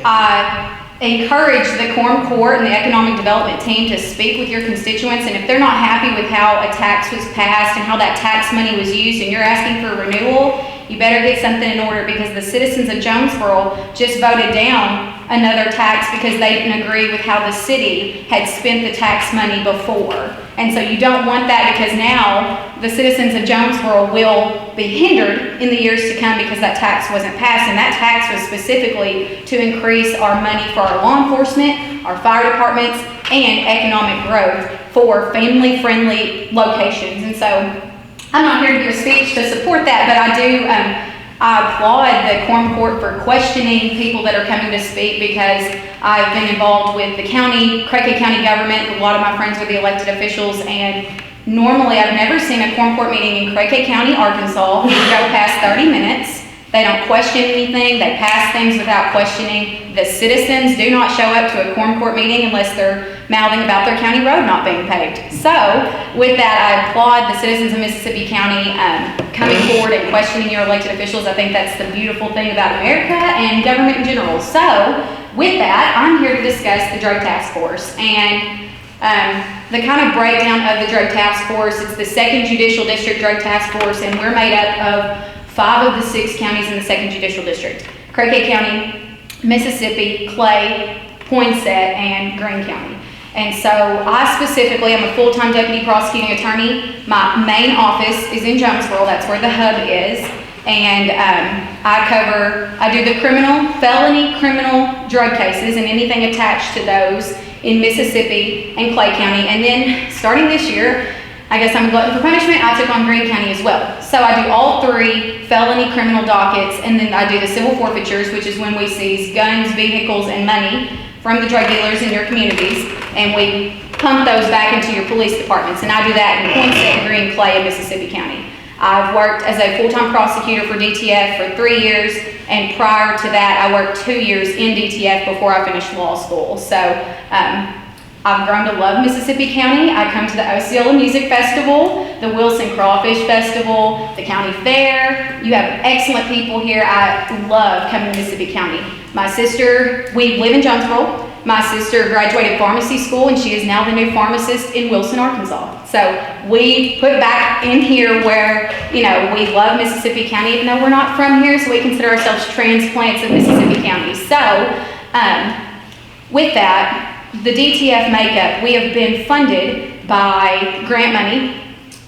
I encourage the Quorum Court and the Economic Development team to speak with your constituents, and if they're not happy with how a tax was passed and how that tax money was used and you're asking for renewal, you better get something in order, because the citizens of Jonesboro just voted down another tax because they didn't agree with how the city had spent the tax money before. And so you don't want that, because now the citizens of Jonesboro will be hindered in the years to come because that tax wasn't passed. And that tax was specifically to increase our money for our law enforcement, our fire departments, and economic growth for family-friendly locations. And so I'm not here to give a speech to support that, but I applaud the Quorum Court for questioning people that are coming to speak, because I've been involved with the county, Craighead County government. A lot of my friends are the elected officials, and normally I've never seen a Quorum Court meeting in Craighead County, Arkansas, go past 30 minutes. They don't question anything. They pass things without questioning. The citizens do not show up to a Quorum Court meeting unless they're mouthing about their county road not being paved. So with that, I applaud the citizens of Mississippi County coming forward and questioning your elected officials. I think that's the beautiful thing about America and government in general. So with that, I'm here to discuss the Drug Task Force and the kind of breakdown of the Drug Task Force. It's the 2nd Judicial District Drug Task Force, and we're made up of 5 of the 6 counties in the 2nd Judicial District: Craighead County, Mississippi, Clay, Poinsett, and Greene County. And so I specifically am a full-time deputy prosecuting attorney. My main office is in Jonesboro. That's where the hub is. And I do the felony criminal drug cases and anything attached to those in Mississippi and Clay County. And then starting this year, I guess I'm a glutton for punishment, I took on Greene County as well. So I do all 3 felony criminal dockets, and then I do the civil forfeitures, which is when we seize guns, vehicles, and money from the drug dealers in your communities, and we pump those back into your police departments. And I do that in Poinsett, Greene, Clay, and Mississippi County. I've worked as a full-time prosecutor for DTF for 3 years, and prior to that, I worked 2 years in DTF before I finished law school. So I've grown to love Mississippi County. I come to the Osceola Music Festival, the Wilson Crawfish Festival, the county fair. You have excellent people here. I love coming to Mississippi County. My sister, we live in Jonesboro. My sister graduated pharmacy school, and she is now the new pharmacist in Wilson, Arkansas. So we put back in here where, we love Mississippi County, even though we're not from here, so we consider ourselves transplants of Mississippi County. So with that, the DTF makeup, we have been funded by grant money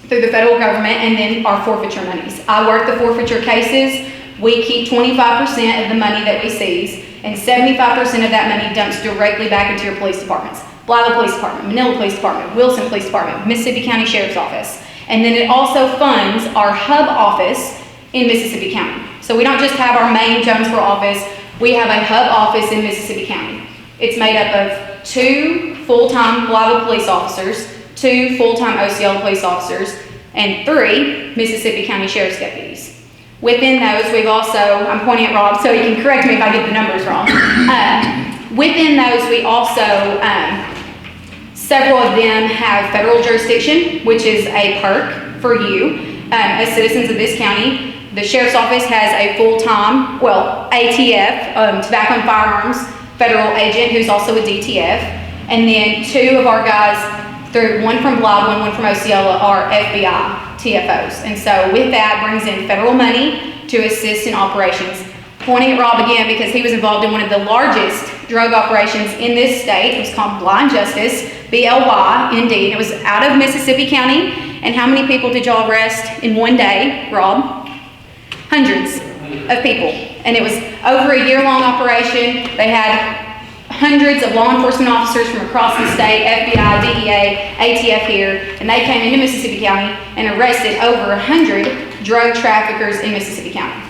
through the federal government, and then our forfeiture monies. I work the forfeiture cases. We keep 25% of the money that we seize, and 75% of that money dumps directly back into your police departments. Blythe Police Department, Manila Police Department, Wilson Police Department, Mississippi County Sheriff's Office. And then it also funds our hub office in Mississippi County. So we don't just have our main Jonesboro office, we have a hub office in Mississippi County. It's made up of 2 full-time Blythe police officers, 2 full-time Osceola police officers, and 3 Mississippi County Sheriff's deputies. Within those, we've also, I'm pointing at Rob so he can correct me if I get the numbers wrong. Within those, we also, several of them have federal jurisdiction, which is a perk for you as citizens of this county. The Sheriff's Office has a full-time, ATF, tobacco and firearms federal agent who's also a DTF. And then 2 of our guys, one from Blythe, one from Osceola, are FBI TFOs. And so with that brings in federal money to assist in operations. Pointing at Rob again because he was involved in one of the largest drug operations in this state. It was called Blind Justice, BLY, It was out of Mississippi County. And how many people did y'all arrest in one day, Rob? Hundreds of people. And it was over a year-long operation. They had hundreds of law enforcement officers from across the state, FBI, DEA, ATF here, and they came into Mississippi County and arrested over 100 drug traffickers in Mississippi County.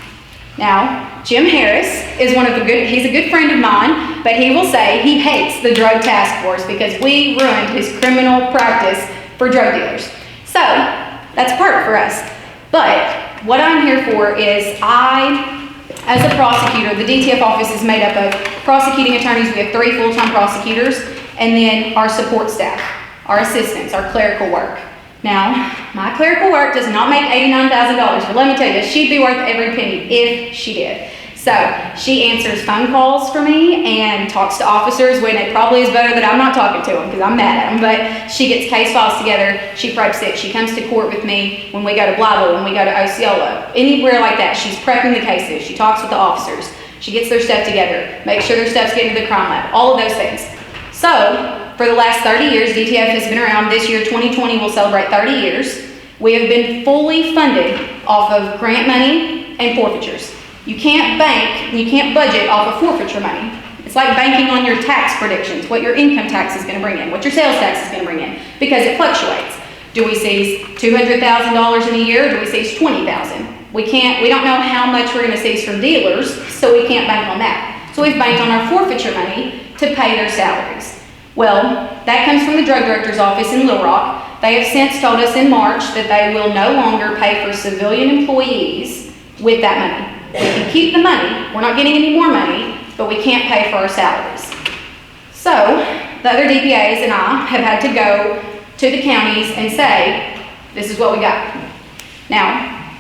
Now, Jim Harris is he's a good friend of mine, but he will say he hates the Drug Task Force because we ruined his criminal practice for drug dealers. So, that's part for us. But what I'm here for is as a prosecutor, the DTF office is made up of prosecuting attorneys. We have 3 full-time prosecutors, and then our support staff, our assistants, our clerical work. Now, my clerical work does not make $89,000, but let me tell you, she'd be worth every penny if she did. So she answers phone calls for me and talks to officers when it probably is better that I'm not talking to them because I'm mad at them. But she gets case files together. She preps it. She comes to court with me when we go to Blythe, when we go to Osceola, anywhere like that. She's prepping the cases. She talks with the officers. She gets their stuff together, makes sure their stuff's getting to the crime lab, all of those things. So, for the last 30 years, DTF has been around. This year, 2020, will celebrate 30 years. We have been fully funded off of grant money and forfeitures. You can't bank, you can't budget off of forfeiture money. It's like banking on your tax predictions, what your income tax is gonna bring in, what your sales tax is gonna bring in, because it fluctuates. Do we seize $200,000 in a year, or do we seize 20,000? We don't know how much we're gonna seize from dealers, so we can't bank on that. So we've banked on our forfeiture money to pay their salaries. Well, that comes from the drug director's office in Little Rock. They have since told us in March that they will no longer pay for civilian employees with that money. We can keep the money, we're not getting any more money, but we can't pay for our salaries. So, the other DPAs and I have had to go to the counties and say, this is what we got. Now,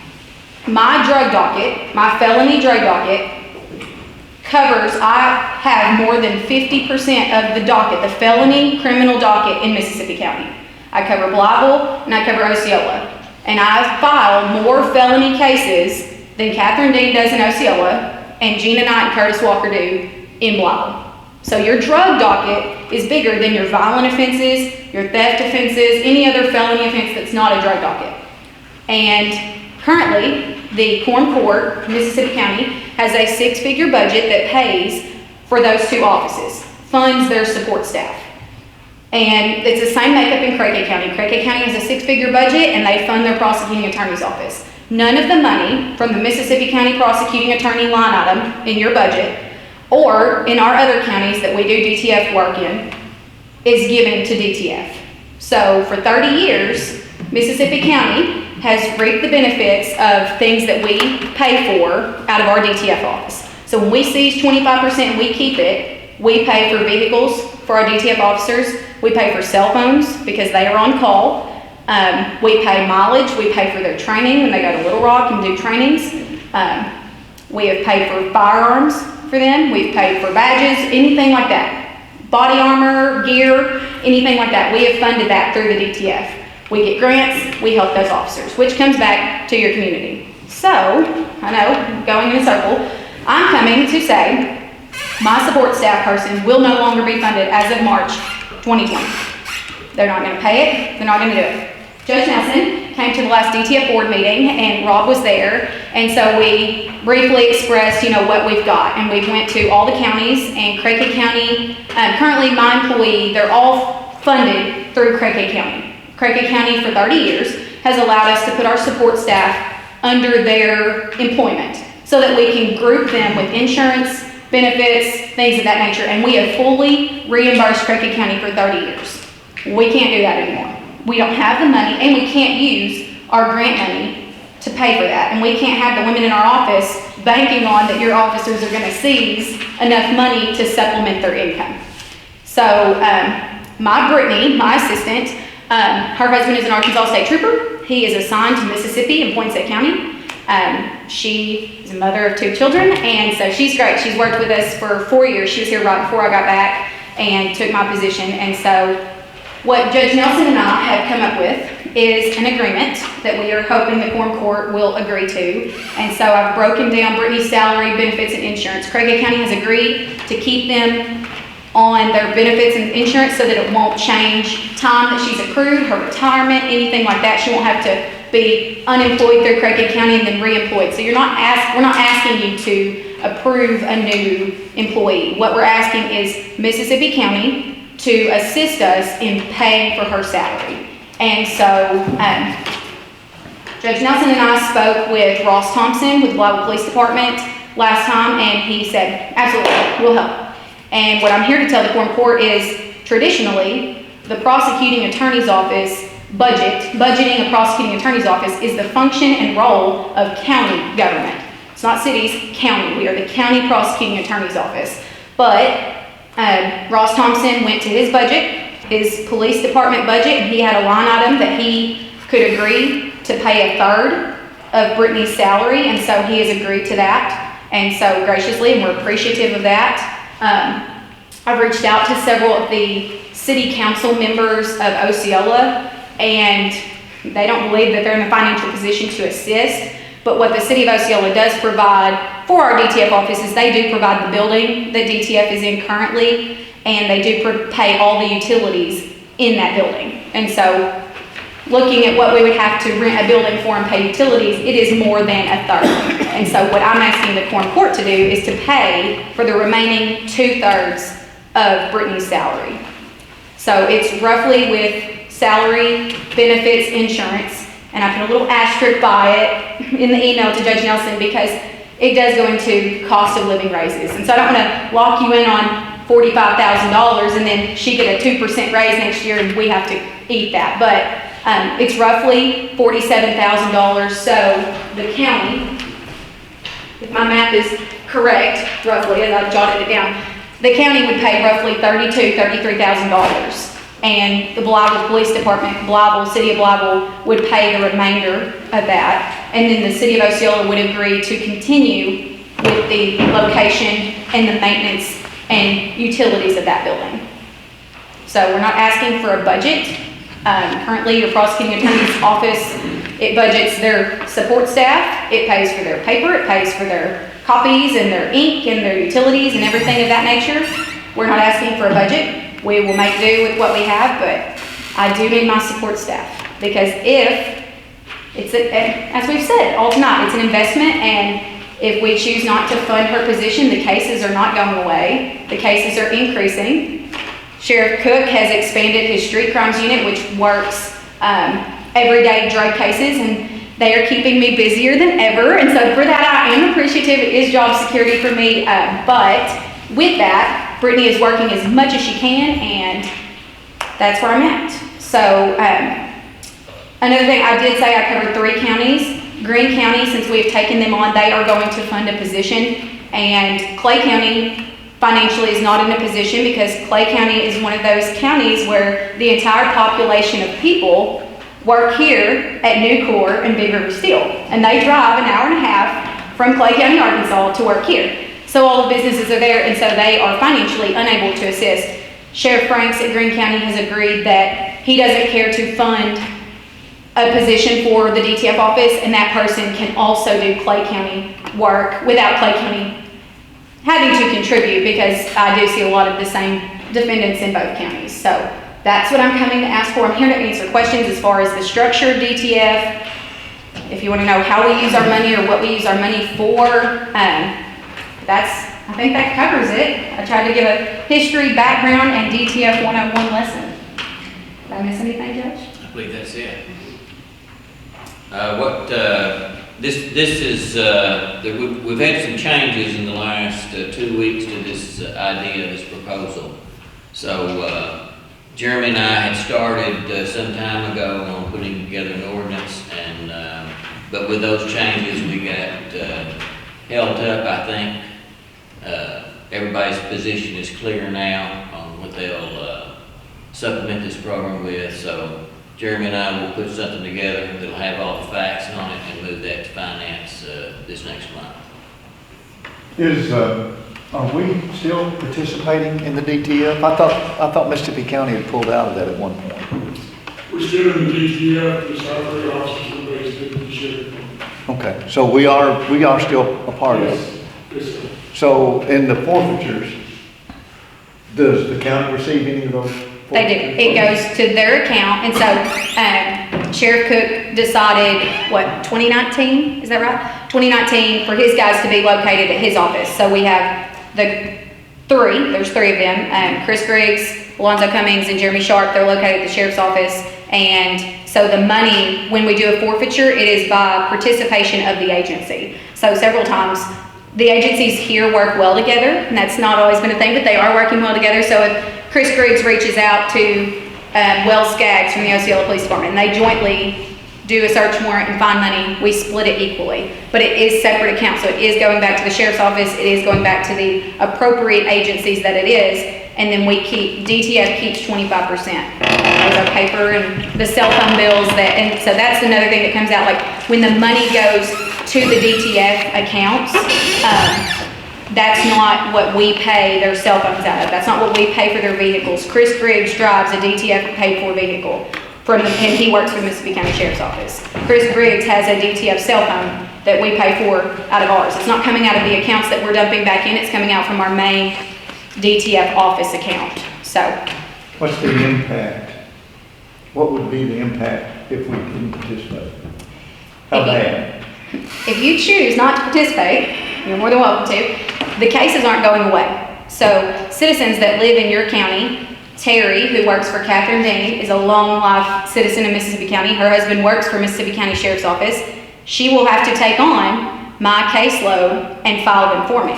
my drug docket, my felony drug docket, covers, I have more than 50% of the docket, the felony criminal docket in Mississippi County. I cover Blytheville and I cover Osceola. And I file more felony cases than Catherine Dean does in Osceola and Gina Knight and Curtis Walker do in Blytheville. So your drug docket is bigger than your violent offenses, your theft offenses, any other felony offense that's not a drug docket. And currently, the Quorum Court, Mississippi County, has a 6-figure budget that pays for those 2 offices, funds their support staff. And it's the same makeup in Craighead County. Craighead County has a 6-figure budget and they fund their prosecuting attorney's office. None of the money from the Mississippi County prosecuting attorney line item in your budget or in our other counties that we do DTF work in is given to DTF. So for 30 years, Mississippi County has reaped the benefits of things that we pay for out of our DTF office. So when we seize 25% and we keep it, we pay for vehicles for our DTF officers, we pay for cell phones because they are on call, we pay mileage, we pay for their training when they go to Little Rock and do trainings, we have paid for firearms for them, we've paid for badges, anything like that. Body armor, gear, anything like that. We have funded that through the DTF. We get grants, we help those officers, which comes back to your community. So, I know, going in a circle, I'm coming to say my support staff person will no longer be funded as of March 2020. They're not gonna pay it, they're not gonna do it. Judge Nelson came to the last DTF board meeting and Rob was there, and so we briefly expressed, what we've got, and we went to all the counties, and Craighead County, currently my employee, they're all funded through Craighead County. Craighead County for 30 years has allowed us to put our support staff under their employment so that we can group them with insurance, benefits, things of that nature, and we have fully reimbursed Craighead County for 30 years. We can't do that anymore. We don't have the money, and we can't use our grant money to pay for that, and we can't have the women in our office banking on that your officers are gonna seize enough money to supplement their income. So, my Brittany, my assistant, her husband is an Arkansas State Trooper. He is assigned to Mississippi in Poinsett County. She is a mother of 2 children, and so she's great. She's worked with us for 4 years. She was here right before I got back and took my position. And so what Judge Nelson and I have come up with is an agreement that we are hoping the Quorum Court will agree to. And so I've broken down Brittany's salary, benefits, and insurance. Craighead County has agreed to keep them on their benefits and insurance so that it won't change time that she's accrued, her retirement, anything like that. She won't have to be unemployed through Craighead County and then reemployed. So we're not asking you to approve a new employee. What we're asking is Mississippi County to assist us in paying for her salary. And so Judge Nelson and I spoke with Ross Thompson with the Blytheville Police Department last time, and he said, absolutely, we'll help. And what I'm here to tell the Quorum Court is, traditionally, the prosecuting attorney's office budgeting a prosecuting attorney's office is the function and role of county government. It's not cities, county. We are the county prosecuting attorney's office. But Ross Thompson went to his budget, his police department budget, and he had a line item that he could agree to pay 1/3 of Brittany's salary, and so he has agreed to that. And so graciously, and we're appreciative of that. I've reached out to several of the city council members of Osceola, and they don't believe that they're in the financial position to assist. But what the city of Osceola does provide for our DTF office is they do provide the building that DTF is in currently, and they do pay all the utilities in that building. And so, looking at what we would have to rent a building for and pay utilities, it is more than a third. And so what I'm asking the Quorum Court to do is to pay for the remaining 2/3 of Brittany's salary. So it's roughly with salary, benefits, insurance, and I put a little asterisk by it in the email to Judge Nelson because it does go into cost of living raises. And so I don't want to lock you in on $45,000 and then she get a 2% raise next year and we have to eat that. But it's roughly $47,000. So the county, if my math is correct, roughly, as I've jotted it down, the county would pay roughly $33,000. And the Blytheville Police Department, City of Blytheville, would pay the remainder of that. And then the city of Osceola would agree to continue with the location and the maintenance and utilities of that building. So we're not asking for a budget. Currently, your prosecuting attorney's office, it budgets their support staff, it pays for their paper, it pays for their copies and their ink and their utilities and everything of that nature. We're not asking for a budget. We will make do with what we have, but I do need my support staff because if it's, as we've said all tonight, it's an investment, and if we choose not to fund her position, the cases are not going away. The cases are increasing. Sheriff Cook has expanded his street crimes unit, which works everyday drug cases, and they are keeping me busier than ever. And so for that, I am appreciative. It is job security for me. But with that, Brittany is working as much as she can, and that's where I'm at. So another thing I did say, I covered 3 counties. Greene County, since we have taken them on, they are going to fund a position, and Clay County financially is not in a position because Clay County is one of those counties where the entire population of people work here at Nucor and Big River Steel, and they drive an hour and a half from Clay County, Arkansas to work here. So all the businesses are there, and so they are financially unable to assist. Sheriff Franks at Greene County has agreed that he doesn't care to fund a position for the DTF office, and that person can also do Clay County work without Clay County having to contribute, because I do see a lot of the same defendants in both counties. So that's what I'm coming to ask for. I'm here to answer questions as far as the structure of DTF. If you want to know how we use our money or what we use our money for, I think that covers it. I tried to give a history, background, and DTF 101 lesson. Did I miss anything, Judge? I believe that's it. This is, we've had some changes in the last 2 weeks to this idea, this proposal. So Jeremy and I had started some time ago on putting together an ordinance, and but with those changes we got held up. I think everybody's position is clear now on what they'll supplement this program with. So Jeremy and I will put something together that'll have all the facts on it and move that to finance this next month. Are we still participating in the DTF? I thought Mississippi County had pulled out of that at one point. We're still in the DTF, the salary officers are based in the sheriff. Okay, so we are still a part of it. Yes, sir. So in the forfeitures, does the county receive any of those? They do. It goes to their account, and so Sheriff Cook decided, 2019, is that right? 2019, for his guys to be located at his office. So we have there's 3 of them, Chris Griggs, Alonzo Cummings, and Jeremy Sharp. They're located at the sheriff's office, and so the money, when we do a forfeiture, it is by participation of the agency. So several times, the agencies here work well together, and that's not always been a thing, but they are working well together. So if Chris Griggs reaches out to Wells Skaggs from the Osceola Police Department, and they jointly do a search warrant and find money, we split it equally. But it is separate accounts, so it is going back to the sheriff's office, it is going back to the appropriate agencies that it is, and then DTF keeps 25%. Those are paper and the cell phone bills, and so that's another thing that comes out, like when the money goes to the DTF accounts, that's not what we pay their cell phones out of. That's not what we pay for their vehicles. Chris Griggs drives a DTF paid for vehicle and he works for the Mississippi County Sheriff's Office. Chris Griggs has a DTF cell phone that we pay for out of ours. It's not coming out of the accounts that we're dumping back in, it's coming out from our main DTF office account, so. What's the impact? What would be the impact if we didn't participate? How bad? If you choose not to participate, you're more than welcome to, the cases aren't going away. So citizens that live in your county, Terry, who works for Catherine Dean, is a long life citizen of Mississippi County. Her husband works for Mississippi County Sheriff's Office. She will have to take on my caseload and file them for me.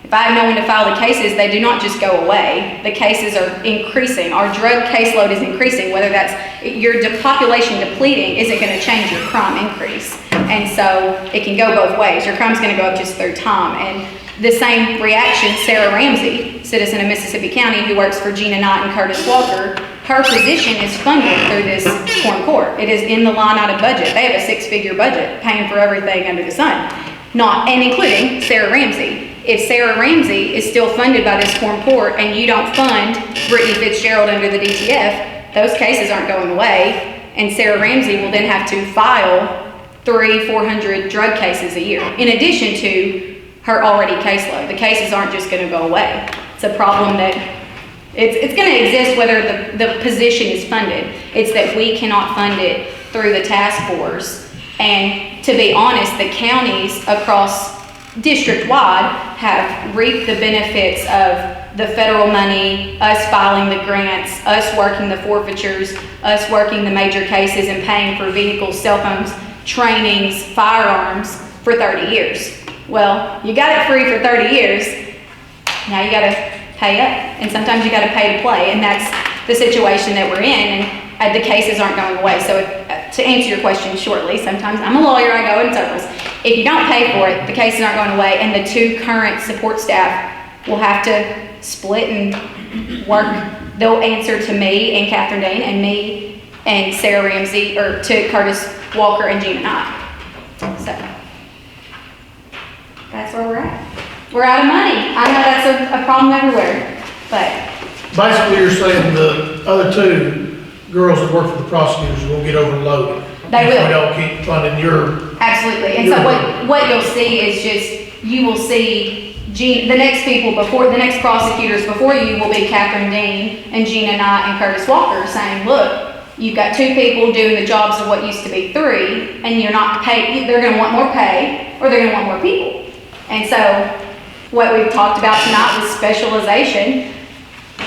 If I have no one to file the cases, they do not just go away. The cases are increasing. Our drug caseload is increasing, whether that's your population depleting isn't going to change your crime increase. And so it can go both ways. Your crime's going to go up just through time. And the same reaction, Sarah Ramsey, citizen of Mississippi County who works for Gina Knott and Curtis Walker, her position is funded through this Quorum Court. It is in the line item budget. They have a 6-figure budget paying for everything under the sun, and including Sarah Ramsey. If Sarah Ramsey is still funded by this Quorum Court and you don't fund Brittany Fitzgerald under the DTF, those cases aren't going away, and Sarah Ramsey will then have to file 300-400 drug cases a year, in addition to her already caseload. The cases aren't just gonna go away. It's a problem that, it's gonna exist whether the position is funded. It's that we cannot fund it through the task force. And to be honest, the counties across district-wide have reaped the benefits of the federal money, us filing the grants, us working the forfeitures, us working the major cases and paying for vehicles, cell phones, trainings, firearms for 30 years. Well, you got it free for 30 years, now you gotta pay up, and sometimes you gotta pay to play, and that's the situation that we're in, and the cases aren't going away. So to answer your question shortly, sometimes I'm a lawyer, I go in circles. If you don't pay for it, the cases aren't going away, and the 2 current support staff will have to split and work. They'll answer to me and Catherine Dean, and me and Sarah Ramsey, or to Curtis Walker and Gina Knott. So that's where we're at. We're out of money. I know that's a problem everywhere, but. Basically, you're saying the other 2 girls that work for the prosecutors will get overloaded. They will. If we don't keep funding your. Absolutely. And so what you'll see is just, you will see the next people before, the next prosecutors before you will be Catherine Dean and Gina Knott and Curtis Walker saying, look, you've got 2 people doing the jobs of what used to be 3, and you're not paid, they're gonna want more pay, or they're gonna want more people. And so what we've talked about tonight was specialization.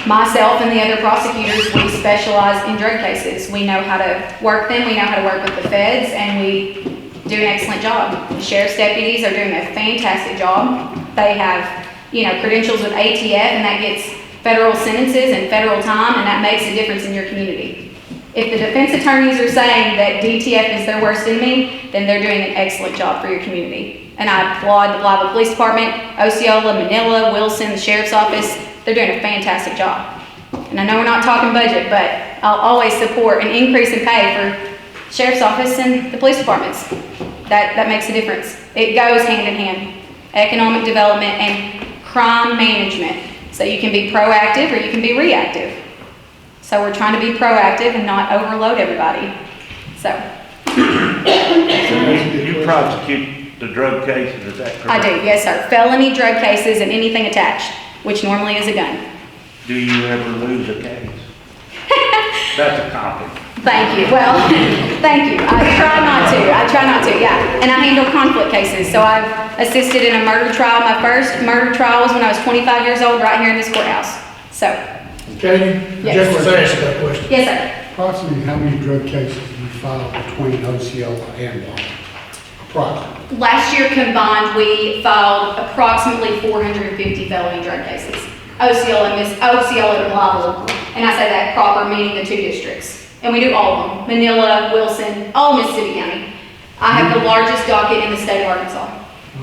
Myself and the other prosecutors, we specialize in drug cases. We know how to work them, we know how to work with the feds, and we do an excellent job. The sheriff's deputies are doing a fantastic job. They have, credentials with ATF, and that gets federal sentences and federal time, and that makes a difference in your community. If the defense attorneys are saying that DTF is their worst enemy, then they're doing an excellent job for your community. And I applaud the Blythe Police Department, Osceola, Manila, Wilson, the Sheriff's Office. They're doing a fantastic job. And I know we're not talking budget, but I'll always support an increase in pay for Sheriff's Office and the police departments. That makes a difference. It goes hand in hand. Economic development and crime management. So you can be proactive or you can be reactive. So we're trying to be proactive and not overload everybody. So. You prosecute the drug cases, is that correct? I do, yes, sir. Felony drug cases and anything attached, which normally is a gun. Do you ever lose a case? That's a compliment. Thank you. Well, thank you. I try not to, yeah. And I handle conflict cases. So I've assisted in a murder trial. My first murder trial was when I was 25 years old, right here in this courthouse. So. Katie, Yes. just to ask that question. Yes, sir. Approximately how many drug cases do you file between Osceola and Blythe? Approximately. Last year combined, we filed approximately 450 felony drug cases. Osceola and Blythe. And I say that proper, meaning the 2 districts. And we do all of them. Manila, Wilson, all Mississippi County. I have the largest docket in the state of Arkansas.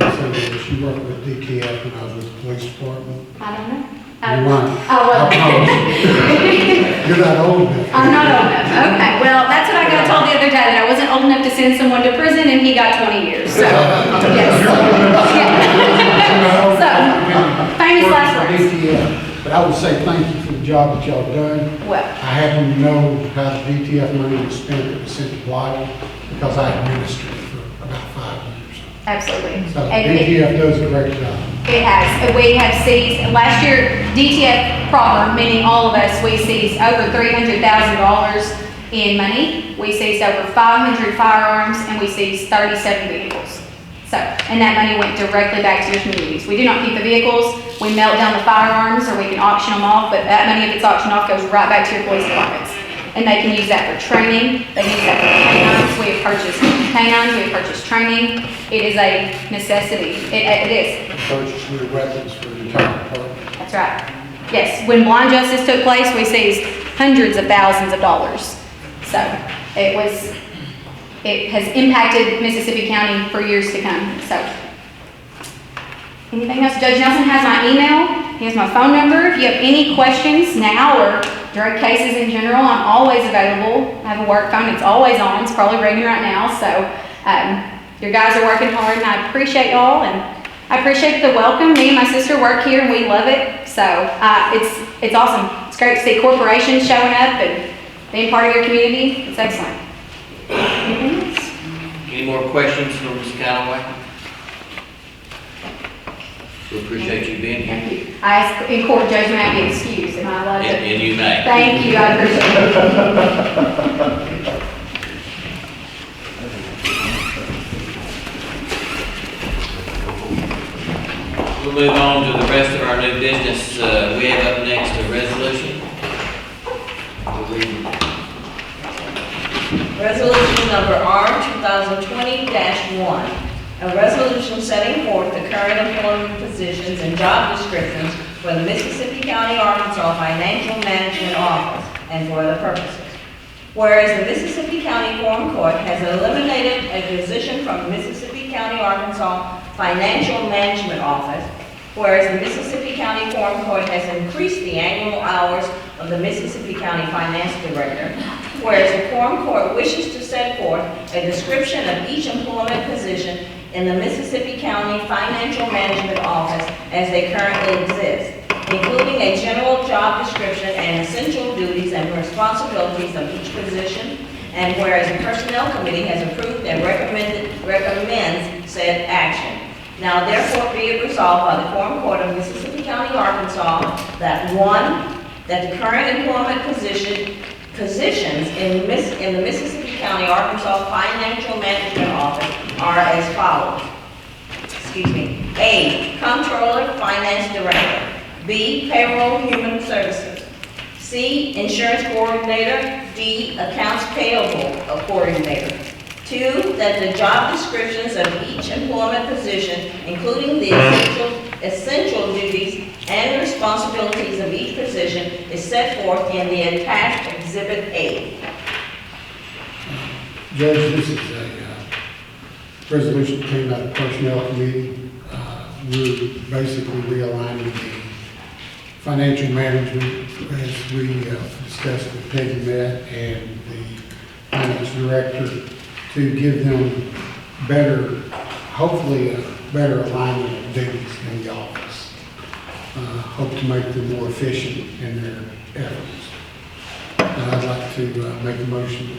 I said that she worked with DTF when I was with the police department. I don't know. You weren't. I wasn't. You're not old enough. I'm not old enough. Okay, well, that's what I got told the other day, that I wasn't old enough to send someone to prison, and he got 20 years, so, yes. Yeah. So, famous last words. DTF, but I would say thank you for the job that y'all done. Well, I happen to know how the DTF money was spent that was sent to Blythe because I administered it for about 5 years. Absolutely. So And DTF does a great job. it has. We have seized, last year, DTF proper, meaning all of us, we seized over $300,000 in money. We seized over 500 firearms, and we seized 37 vehicles. So, and that money went directly back to your communities. We do not keep the vehicles. We melt down the firearms, or we can auction them off, but that money, if it's auctioned off, goes right back to your police departments. And they can use that for training. They can use that for canines. We have purchased canines. We have purchased training. It is a necessity. It is. Purchase new weapons for the entire department. That's right. Yes, when blind justice took place, we seized hundreds of thousands of dollars. So it has impacted Mississippi County for years to come. So anything else? Judge Nelson has my email. He has my phone number. If you have any questions now or drug cases in general, I'm always available. I have a work phone. It's always on. It's probably ringing right now. So your guys are working hard, and I appreciate y'all, and I appreciate the welcome. Me and my sister work here, and we love it. So it's awesome. It's great to see corporations showing up and being part of your community. It's excellent. Anything else? Any more questions from Ms. Calloway? We appreciate you being here. Thank you. I ask in court, Judge, may I be excused? Am I allowed to? And you may. Thank you, I appreciate it. We'll move on to the rest of our new business. We have up next a resolution. Resolution number R 2020-1. A resolution setting forth the current employment positions and job descriptions for the Mississippi County, Arkansas Financial Management Office and for other purposes. Whereas the Mississippi County Quorum Court has eliminated a position from the Mississippi County, Arkansas Financial Management Office, whereas the Mississippi County Quorum Court has increased the annual hours of the Mississippi County Finance Director, whereas the Quorum Court wishes to set forth a description of each employment position in the Mississippi County Financial Management Office as they currently exist, including a general job description and essential duties and responsibilities of each position, and whereas the Personnel Committee has approved and recommends said action. Now therefore be it resolved by the Quorum Court of Mississippi County, Arkansas, that 1, that the current employment positions in the Mississippi County, Arkansas Financial Management Office are as follows. A, Comptroller, Finance Director. B, Payroll, Human Services. C, Insurance Coordinator. D, Accounts Payable Coordinator. 2, that the job descriptions of each employment position, including the essential duties and responsibilities of each position, is set forth in the attached Exhibit A. Judge, this is a resolution that came out of the Personnel Committee. We're basically realigning the financial management as we discussed with Peggy Met and the Finance Director to give them better, hopefully a better alignment of duties in the office. Hope to make them more efficient in their efforts. And I'd like to make a motion.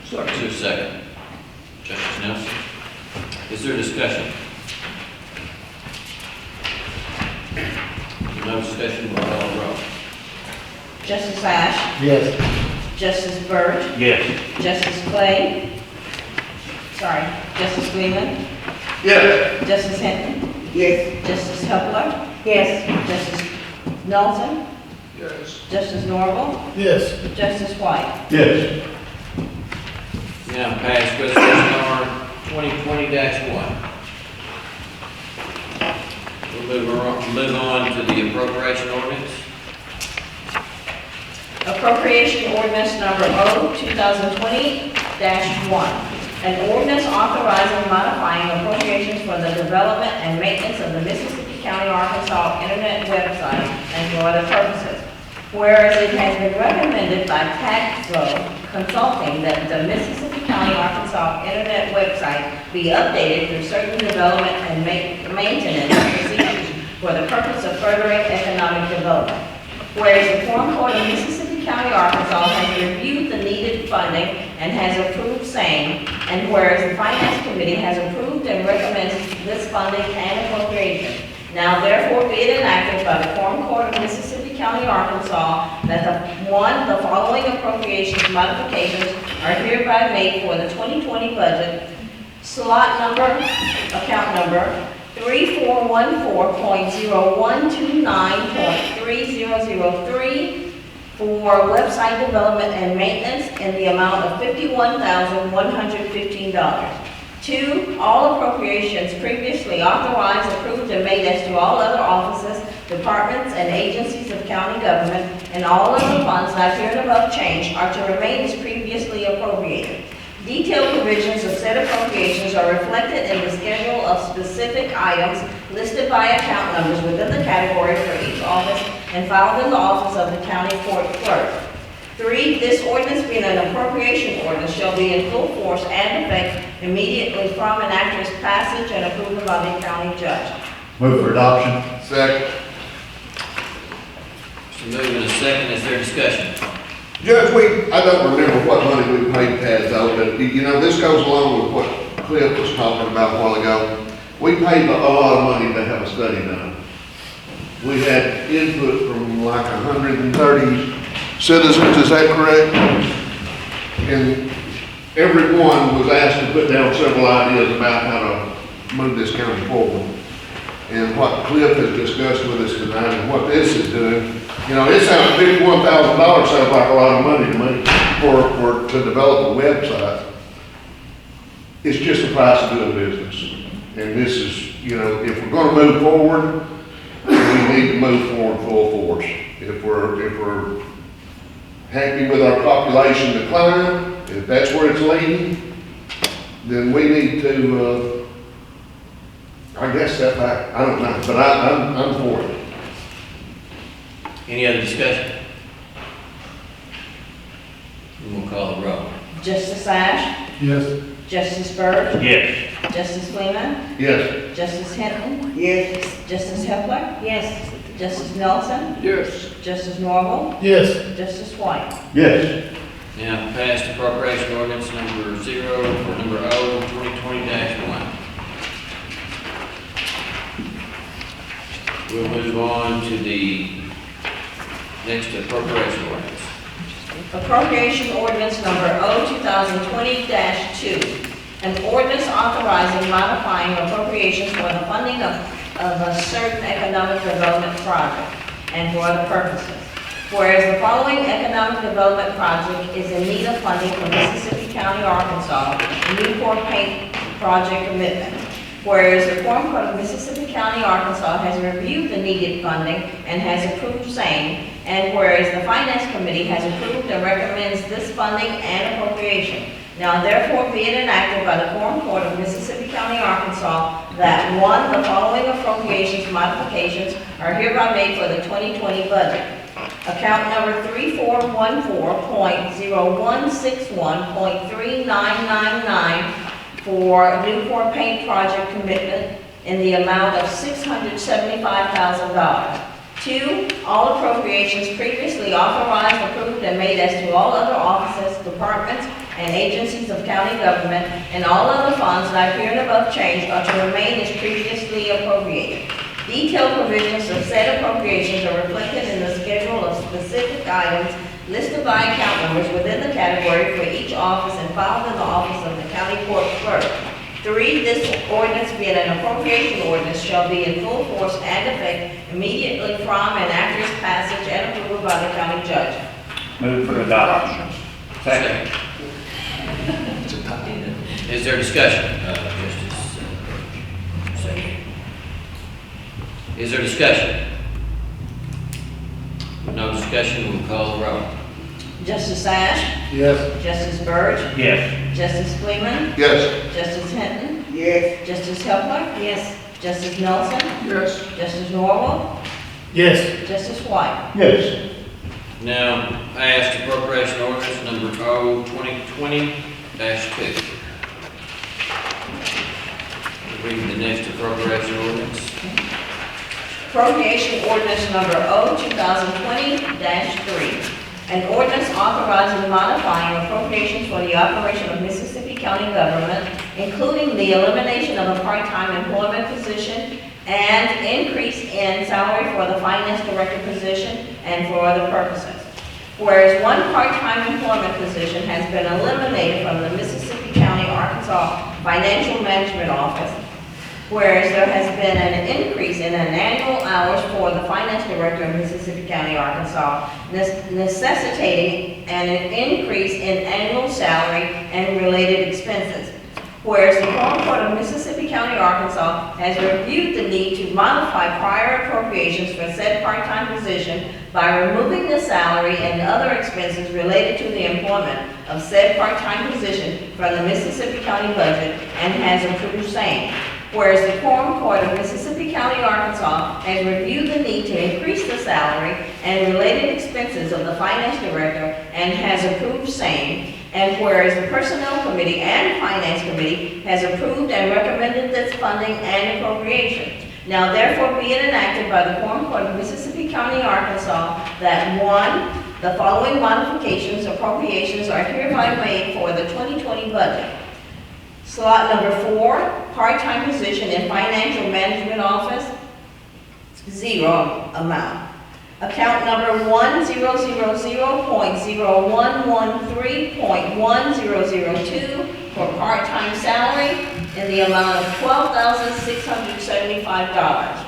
Start to a second. Justice Nelson. Is there discussion? No discussion, we'll call the roll. Justice Ash. Yes. Justice Byrd. Yes. Justice Clay. Justice Gleeman. Yes. Justice Hinton. Yes. Justice Hupler. Yes. Justice Nelson. Yes. Justice Norval. Yes. Justice White. Yes. Now pass resolution R 2020-1. We'll move on to the appropriation ordinance. Appropriation ordinance number O 2020-1. An ordinance authorizing modifying appropriations for the development and maintenance of the Mississippi County, Arkansas Internet website and for other purposes. Whereas it has been recommended by Taxflow Consulting that the Mississippi County, Arkansas Internet website be updated through certain development and maintenance procedures for the purpose of furthering economic development. Whereas the Quorum Court of Mississippi County, Arkansas has reviewed the needed funding and has approved same, and whereas the Finance Committee has approved and recommends this funding and appropriation. Now therefore be it enacted by the Quorum Court of Mississippi County, Arkansas, that the following appropriations modifications are hereby made for the 2020 budget. Slot number, account number 3414.0129.3003 for website development and maintenance in the amount of $51,115. 2, all appropriations previously authorized, approved, and made as to all other offices, departments, and agencies of county government, and all other funds not hereinabove changed are to remain as previously appropriated. Detailed provisions of said appropriations are reflected in the schedule of specific items listed by account numbers within the category for each office and filed in the office of the county court clerk. 3, this ordinance being an appropriation ordinance shall be in full force and effect immediately from and after its passage and approval by the county judge. Move for adoption. Second. So moving to second, is there discussion? Judge, I don't remember what money we paid Taz though, but you know, this goes along with what Cliff was talking about a while ago. We paid a lot of money to have a study done. We had input from like 130 citizens, is that correct? And everyone was asked to put down several ideas about how to move this county forward. And what Cliff has discussed with us tonight and what this is doing, you know, it sounds $51,000 sounds like a lot of money to me to develop a website. It's just the price of doing business. And this is, you know, if we're going to move forward, we need to move forward full force. If we're happy with our population decline, if that's where it's leading, then we need to, I guess step back. I don't know, but I'm for it. Any other discussion? We'll call the roll. Justice Ash? Yes. Justice Byrd? Yes. Justice Freeman? Yes. Justice Hinton? Yes. Justice Hepler? Yes. Justice Nelson? Yes. Justice Norval? Yes. Justice White? Yes. Now passed appropriation ordinance number 2020-1. We'll move on to the next appropriation ordinance. Appropriation ordinance number O-2020-2. An ordinance authorizing modifying appropriations for the funding of a certain economic development project and for other purposes. Whereas the following economic development project is in need of funding from Mississippi County, Arkansas, Newport Paint Project Commitment. Whereas the Quorum Court of Mississippi County, Arkansas has reviewed the needed funding and has approved same, and whereas the Finance Committee has approved and recommends this funding and appropriation. Now therefore be it enacted by the Quorum Court of Mississippi County, Arkansas, that 1, the following appropriations modifications are hereby made for the 2020 budget. Account number 3414.0161.3999 for Newport Paint Project commitment in the amount of $675,000. 2, all appropriations previously authorized, approved, and made as to all other offices, departments, and agencies of county government, and all other funds not hereinabove changed are to remain as previously appropriated. Detailed provisions of said appropriations are reflected in the schedule of specific items listed by account numbers within the category for each office and filed in the office of the county court clerk. 3, this ordinance being an appropriation ordinance shall be in full force and effect immediately from and after its passage and approval by the county judge. Move for adoption. Second. Is there discussion? Justice, second. Is there discussion? With no discussion, we'll call the roll. Justice Ash? Yes. Justice Byrd? Yes. Justice Freeman? Yes. Justice Hinton? Yes. Justice Hepler? Yes. Justice Nelson? Yes. Justice Norval? Yes. Justice White? Yes. Now passed appropriation ordinance number O-2020-2. Reading the next appropriation ordinance. Appropriation ordinance number O-2020-3. An ordinance authorizing and modifying appropriations for the operation of Mississippi County government, including the elimination of a part-time employment position and increase in salary for the finance director position and for other purposes. Whereas one part-time employment position has been eliminated from the Mississippi County, Arkansas Financial Management Office, whereas there has been an increase in an annual hours for the finance director of Mississippi County, Arkansas, necessitating an increase in annual salary and related expenses. Whereas the Quorum Court of Mississippi County, Arkansas has reviewed the need to modify prior appropriations for said part-time position by removing the salary and other expenses related to the employment of said part-time position from the Mississippi County budget and has approved same. Whereas the Quorum Court of Mississippi County, Arkansas has reviewed the need to increase the salary and related expenses of the finance director and has approved same. And whereas the Personnel Committee and Finance Committee has approved and recommended this funding and appropriation. Now therefore be it enacted by the Quorum Court of Mississippi County, Arkansas, that 1, the following modifications appropriations are hereby made for the 2020 budget. Slot number 4, part-time position in Financial Management Office, 0 amount. Account number 1000.0113.1002 for part-time salary in the amount of $12,675.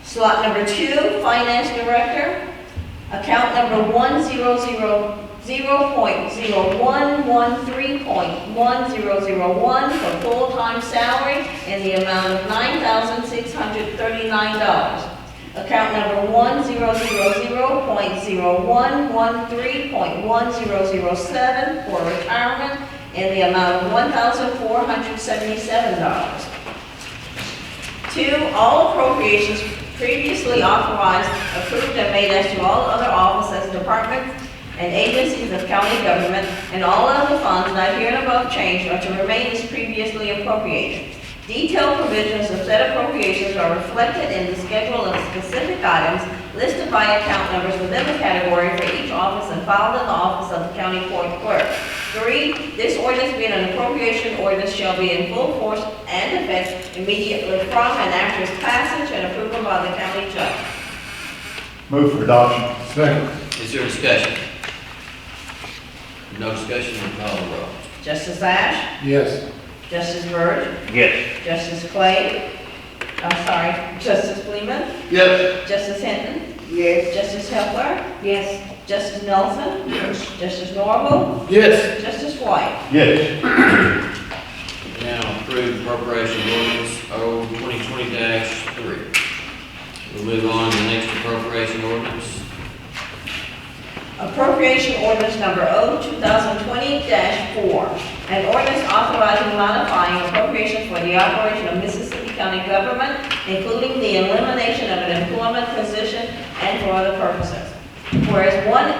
Slot number 2, Finance Director. Account number 1000.0113.1001 for full-time salary in the amount of $9,639. Account number 1000.0113.1007 for retirement in the amount of $1,477. 2, all appropriations previously authorized, approved, and made as to all other offices, departments, and agencies of county government, and all other funds not hereinabove changed are to remain as previously appropriated. Detailed provisions of said appropriations are reflected in the schedule of specific items listed by account numbers within the category for each office and filed in the office of the county court clerk. 3, this ordinance being an appropriation ordinance shall be in full force and effect immediately from and after its passage and approval by the county judge. Move for adoption. Second. Is there discussion? No discussion, we'll call the roll. Justice Ash? Yes. Justice Byrd? Yes. Justice Clay? Justice Fleeman? Yes. Justice Hinton? Yes. Justice Hepler? Yes. Justice Nelson? Yes. Justice Norval? Yes. Justice White? Yes. Now approve appropriation ordinance 2020-3. We'll move on to the next appropriation ordinance. Appropriation ordinance number 2020-4. An ordinance authorizing and modifying appropriations for the operation of Mississippi County government, including the elimination of an employment position and for other purposes. Whereas one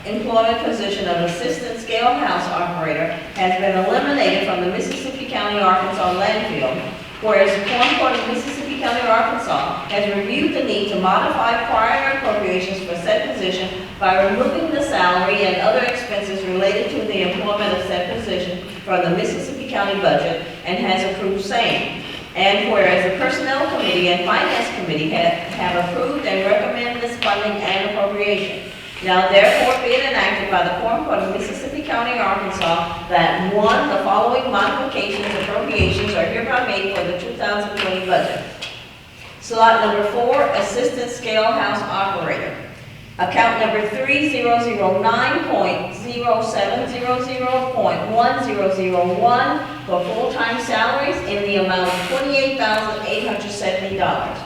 employment position of assistant scale house operator has been eliminated from the Mississippi County, Arkansas landfill, whereas the Quorum Court of Mississippi County, Arkansas has reviewed the need to modify prior appropriations for said position by removing the salary and other expenses related to the employment of said position from the Mississippi County budget and has approved same. And whereas the Personnel Committee and Finance Committee have approved and recommend this funding and appropriation. Now therefore be it enacted by the Quorum Court of Mississippi County, Arkansas, that 1, the following modifications appropriations are hereby made for the 2020 budget. Slot number 4, Assistant Scale House Operator. Account number 3009.0700.1001 for full-time salaries in the amount of $28,870.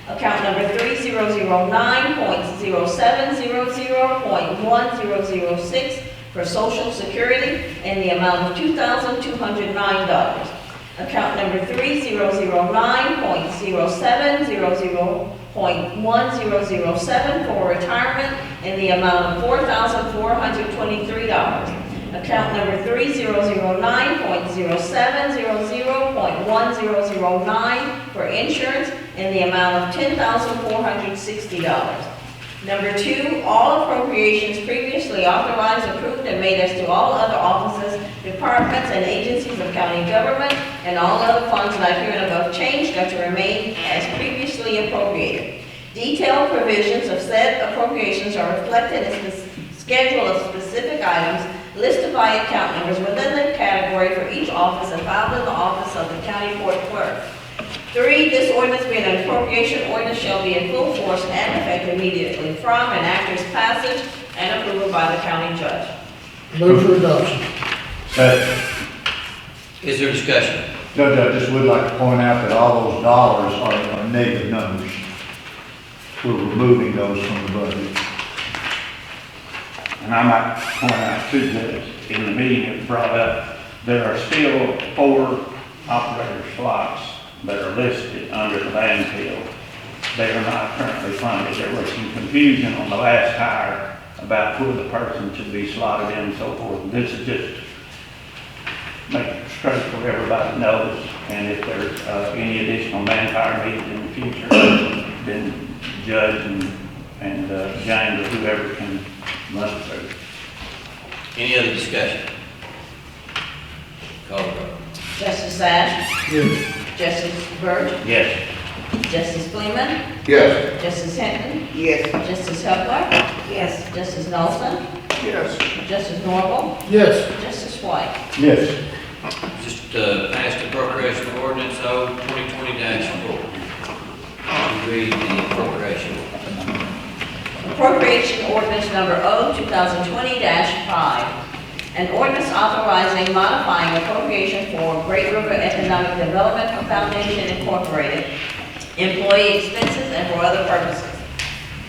Account number 3009.0700.1006 for Social Security in the amount of $2,209. Account number 3009.0700.1007 for retirement in the amount of $4,423. Account number 3009.0700.1009 for insurance in the amount of $10,460. Number 2, all appropriations previously authorized, approved, and made as to all other offices, departments, and agencies of county government, and all other funds not hereinabove changed are to remain as previously appropriated. Detailed provisions of said appropriations are reflected in the schedule of specific items listed by account numbers within the category for each office and filed in the office of the county court clerk. 3, this ordinance being an appropriation ordinance shall be in full force and effect immediately from and after its passage and approval by the county judge. Move for adoption. Second. Is there discussion? Judge, I just would like to point out that all those dollars are negative numbers. We're removing those from the budget. And I might point out too, that in the meeting it was brought up, there are still 4 operator slots that are listed under the landfill. They are not currently funded. There was some confusion on the last hire about who the person should be slotted in and so forth. This is just make it straight for everybody knows. And if there's any additional manpower needed in the future, then Judge and James or whoever can run it through. Any other discussion? Call the roll. Justice Sash? Yes. Justice Burge? Yes. Justice Fleeman? Yes. Justice Hinton? Yes. Justice Hubler? Yes. Justice Nelson? Yes. Justice Norval? Yes. Justice White? Yes. Just passed appropriation ordinance O 2020-4. Read the appropriation. Appropriation ordinance number O 2020-5. An ordinance authorizing modifying appropriation for Great River Economic Development Foundation Incorporated, employee expenses and for other purposes.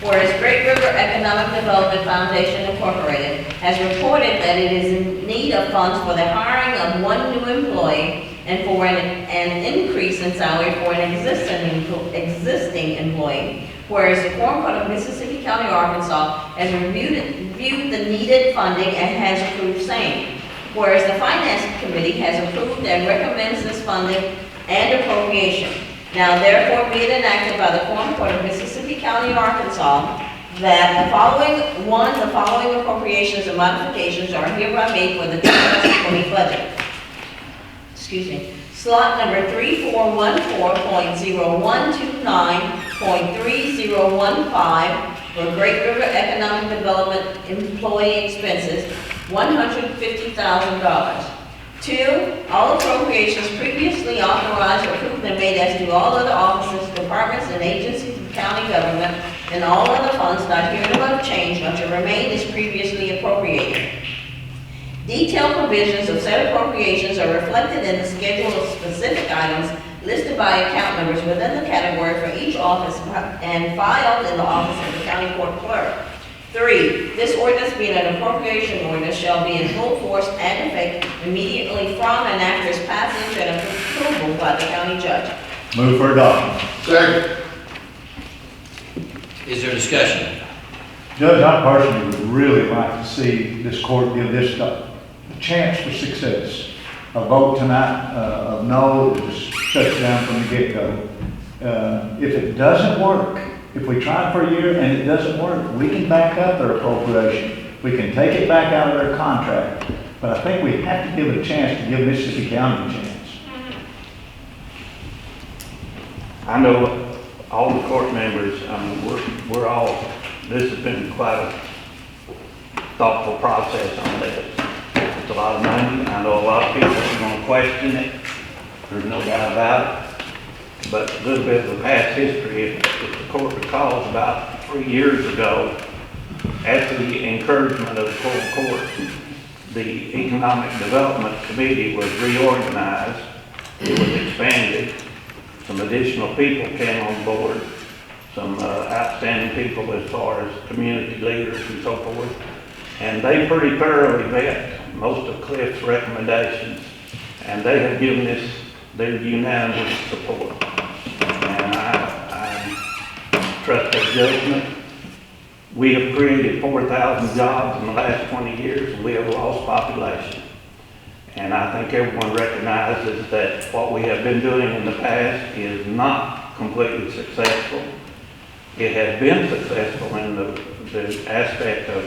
Whereas Great River Economic Development Foundation Incorporated has reported that it is in need of funds for the hiring of 1 new employee and for an increase in salary for an existing employee. Whereas the Quorum Court of Mississippi County, Arkansas has reviewed the needed funding and has approved same. Whereas the Finance Committee has approved and recommends this funding and appropriation. Now therefore be it enacted by the Quorum Court of Mississippi County, Arkansas, that the following appropriations and modifications are hereby made for the 2020 budget. Excuse me. Slot number 3414.0129.3015 for Great River Economic Development employee expenses, $150,000. 2, all appropriations previously authorized, approved, and made as to all other offices, departments, and agencies of county government, and all other funds not hereinabove changed or to remain as previously appropriated. Detailed provisions of said appropriations are reflected in the schedule of specific items listed by account numbers within the category for each office and filed in the office of the county court clerk. 3, this ordinance being an appropriation ordinance shall be in full force and effect immediately from and after its passage and approval by the county judge. Move for adoption. Second. Is there discussion? Judge, I personally would really like to see this court give this a chance for success. A vote tonight of no is shut down from the get-go. If it doesn't work, if we try for a year and it doesn't work, we can back up their appropriation. We can take it back out of their contract. But I think we have to give it a chance to give Mississippi County a chance. I know all the court members, we're all, this has been quite a thoughtful process on this. It's a lot of money. I know a lot of people are going to question it. There's no doubt about it. But a little bit of the past history, if the court recalls, about 3 years ago, at the encouragement of the Quorum Court, the Economic Development Committee was reorganized. It was expanded. Some additional people came on board, some outstanding people as far as community leaders and so forth. And they pretty thoroughly vet most of Cliff's recommendations. And they have given us their unanimous support. And I trust their judgment. We have created 4,000 jobs in the last 20 years, and we have lost population. And I think everyone recognizes that what we have been doing in the past is not completely successful. it has been successful in the aspect of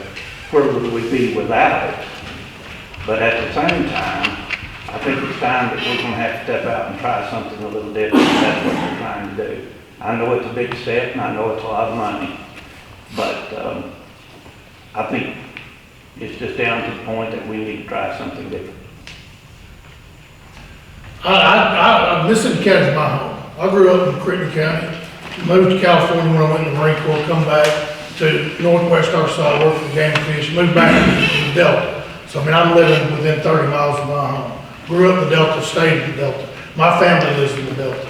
where would we be without it. But at the same time, I think it's time that we're gonna have to step out and try something a little different. That's what we're trying to do. I know it's a big step and I know it's a lot of money, but I think it's just down to the point that we need to try something different. Mississippi County's my home. I grew up in Crittenden County, moved to California when I went to the Marine Corps, come back to Northwest Arkansas, worked for Game and Fish, moved back to the Delta. So I mean, I'm living within 30 miles of my home. Grew up in the Delta, stayed in the Delta. My family lives in the Delta.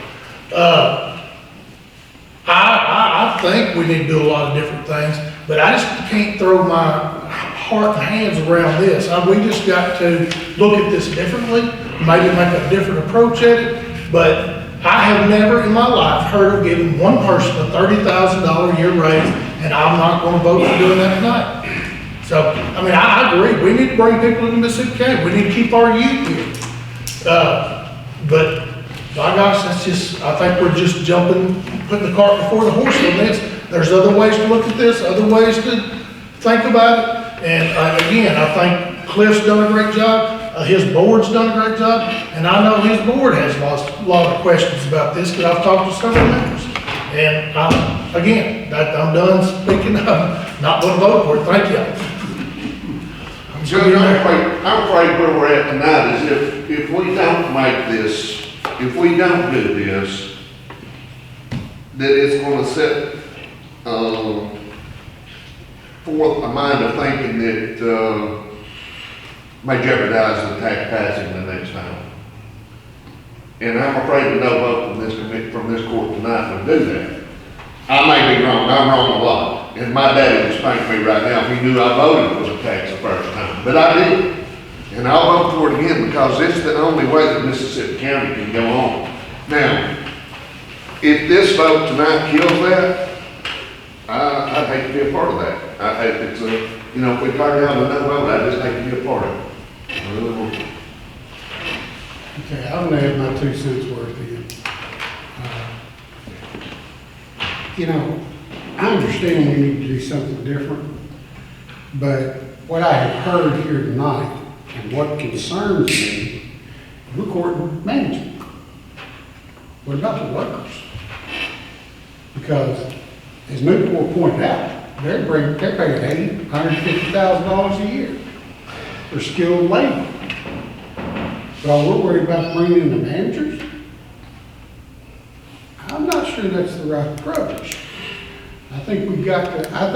I think we need to do a lot of different things, but I just can't throw my heart and hands around this. We just got to look at this differently, maybe make a different approach at it, but I have never in my life heard of giving one person a $30,000 a year raise, and I'm not gonna vote for doing that tonight. So, I mean, I agree, we need to bring people into Mississippi County, we need to keep our youth here. But, my gosh, that's just, I think we're just putting the cart before the horse on this. There's other ways to look at this, other ways to think about it. And again, I think Cliff's done a great job, his board's done a great job, and I know his board has a lot of questions about this, because I've talked to several members. And again, I'm done speaking, I'm not going to vote for it, thank you. Judge, I'm afraid where we're at tonight is if we don't make this, if we don't do this, that it's gonna set, forth a mind of thinking that, may jeopardize the tax passing the next time. And I'm afraid that no vote from this court tonight would do that. I may be wrong, I'm wrong a lot. And my daddy would spank me right now if he knew I voted for the tax the first time. But I did. And I'll vote for it again because it's the only way that Mississippi County can go on. Now, if this vote tonight kills that, I'd hate to be a part of that. If we turn down the no vote, I'd just hate to be a part of it. I really would. Okay, I'm gonna add my 2 cents worth in. I understand we need to do something different, but what I have heard here tonight and what concerns me, we're courting management. What about the workers? Because as Newport pointed out, they're paying $150,000 a year for skilled labor. But all we're worried about bringing in the managers? I'm not sure that's the right approach. I think we've got to, I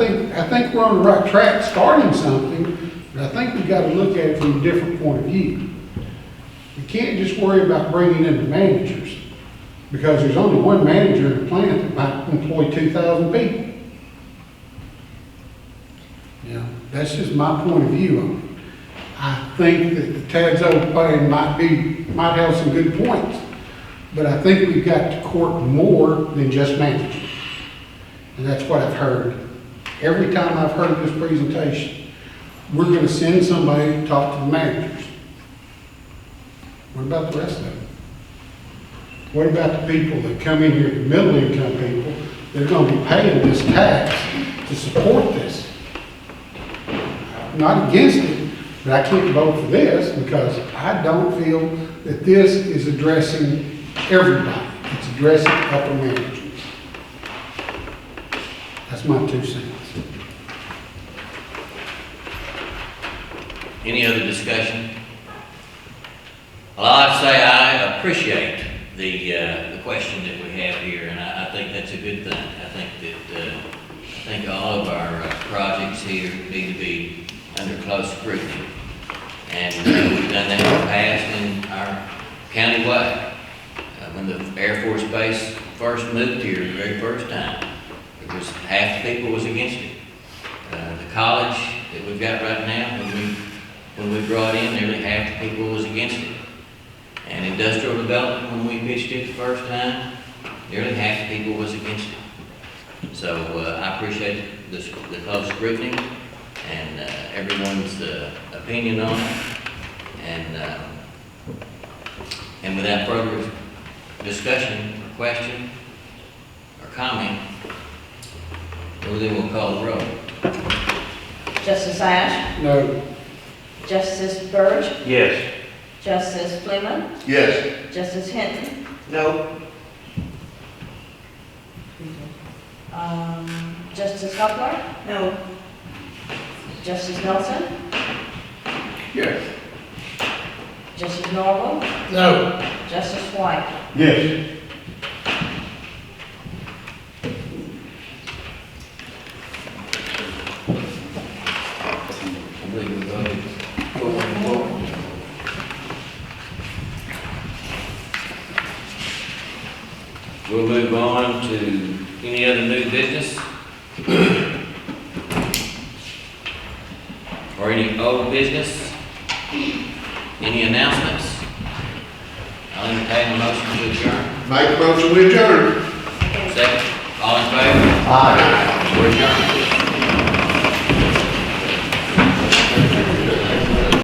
think we're on the right track starting something, but I think we've got to look at it from a different point of view. We can't just worry about bringing in the managers, because there's only one manager in the plant that might employ 2,000 people. That's just my point of view on it. I think that the Tad's overpaying might have some good points, but I think we've got to court more than just management. And that's what I've heard. Every time I've heard this presentation, we're going to send somebody to talk to the managers. What about the rest of them? What about the people that come in here, the middle income people, they're going to be paying this tax to support this? I'm not against it, but I can't vote for this because I don't feel that this is addressing everybody. It's addressing upper management. That's my 2 cents. Any other discussion? Well, I'd say I appreciate the question that we have here, and I think that's a good thing. I think all of our projects here need to be under close scrutiny, and we've done that in the past in our county way. When the Air Force Base first moved here the very first time, it was half the people was against it. The college that we've got right now, when we brought in, nearly half the people was against it. And industrial development, when we pitched it the first time, nearly half the people was against it. So I appreciate the close scrutiny and everyone's opinion on it. And without further discussion or question or comment, Well, then we'll call the roll. Justice Ash? No. Justice Burge? Yes. Justice Fleeman? Yes. Justice Hinton? No. Justice Hubler? No. Justice Nelson? Yes. Justice Norwood? No. Justice White? Yes. I believe we voted 4-4. We'll move on to any other new business? Or any old business? Any announcements? I'll entertain a motion to adjourn. Make a motion, we adjourn. Second, all in favor? Aye. We're adjourned.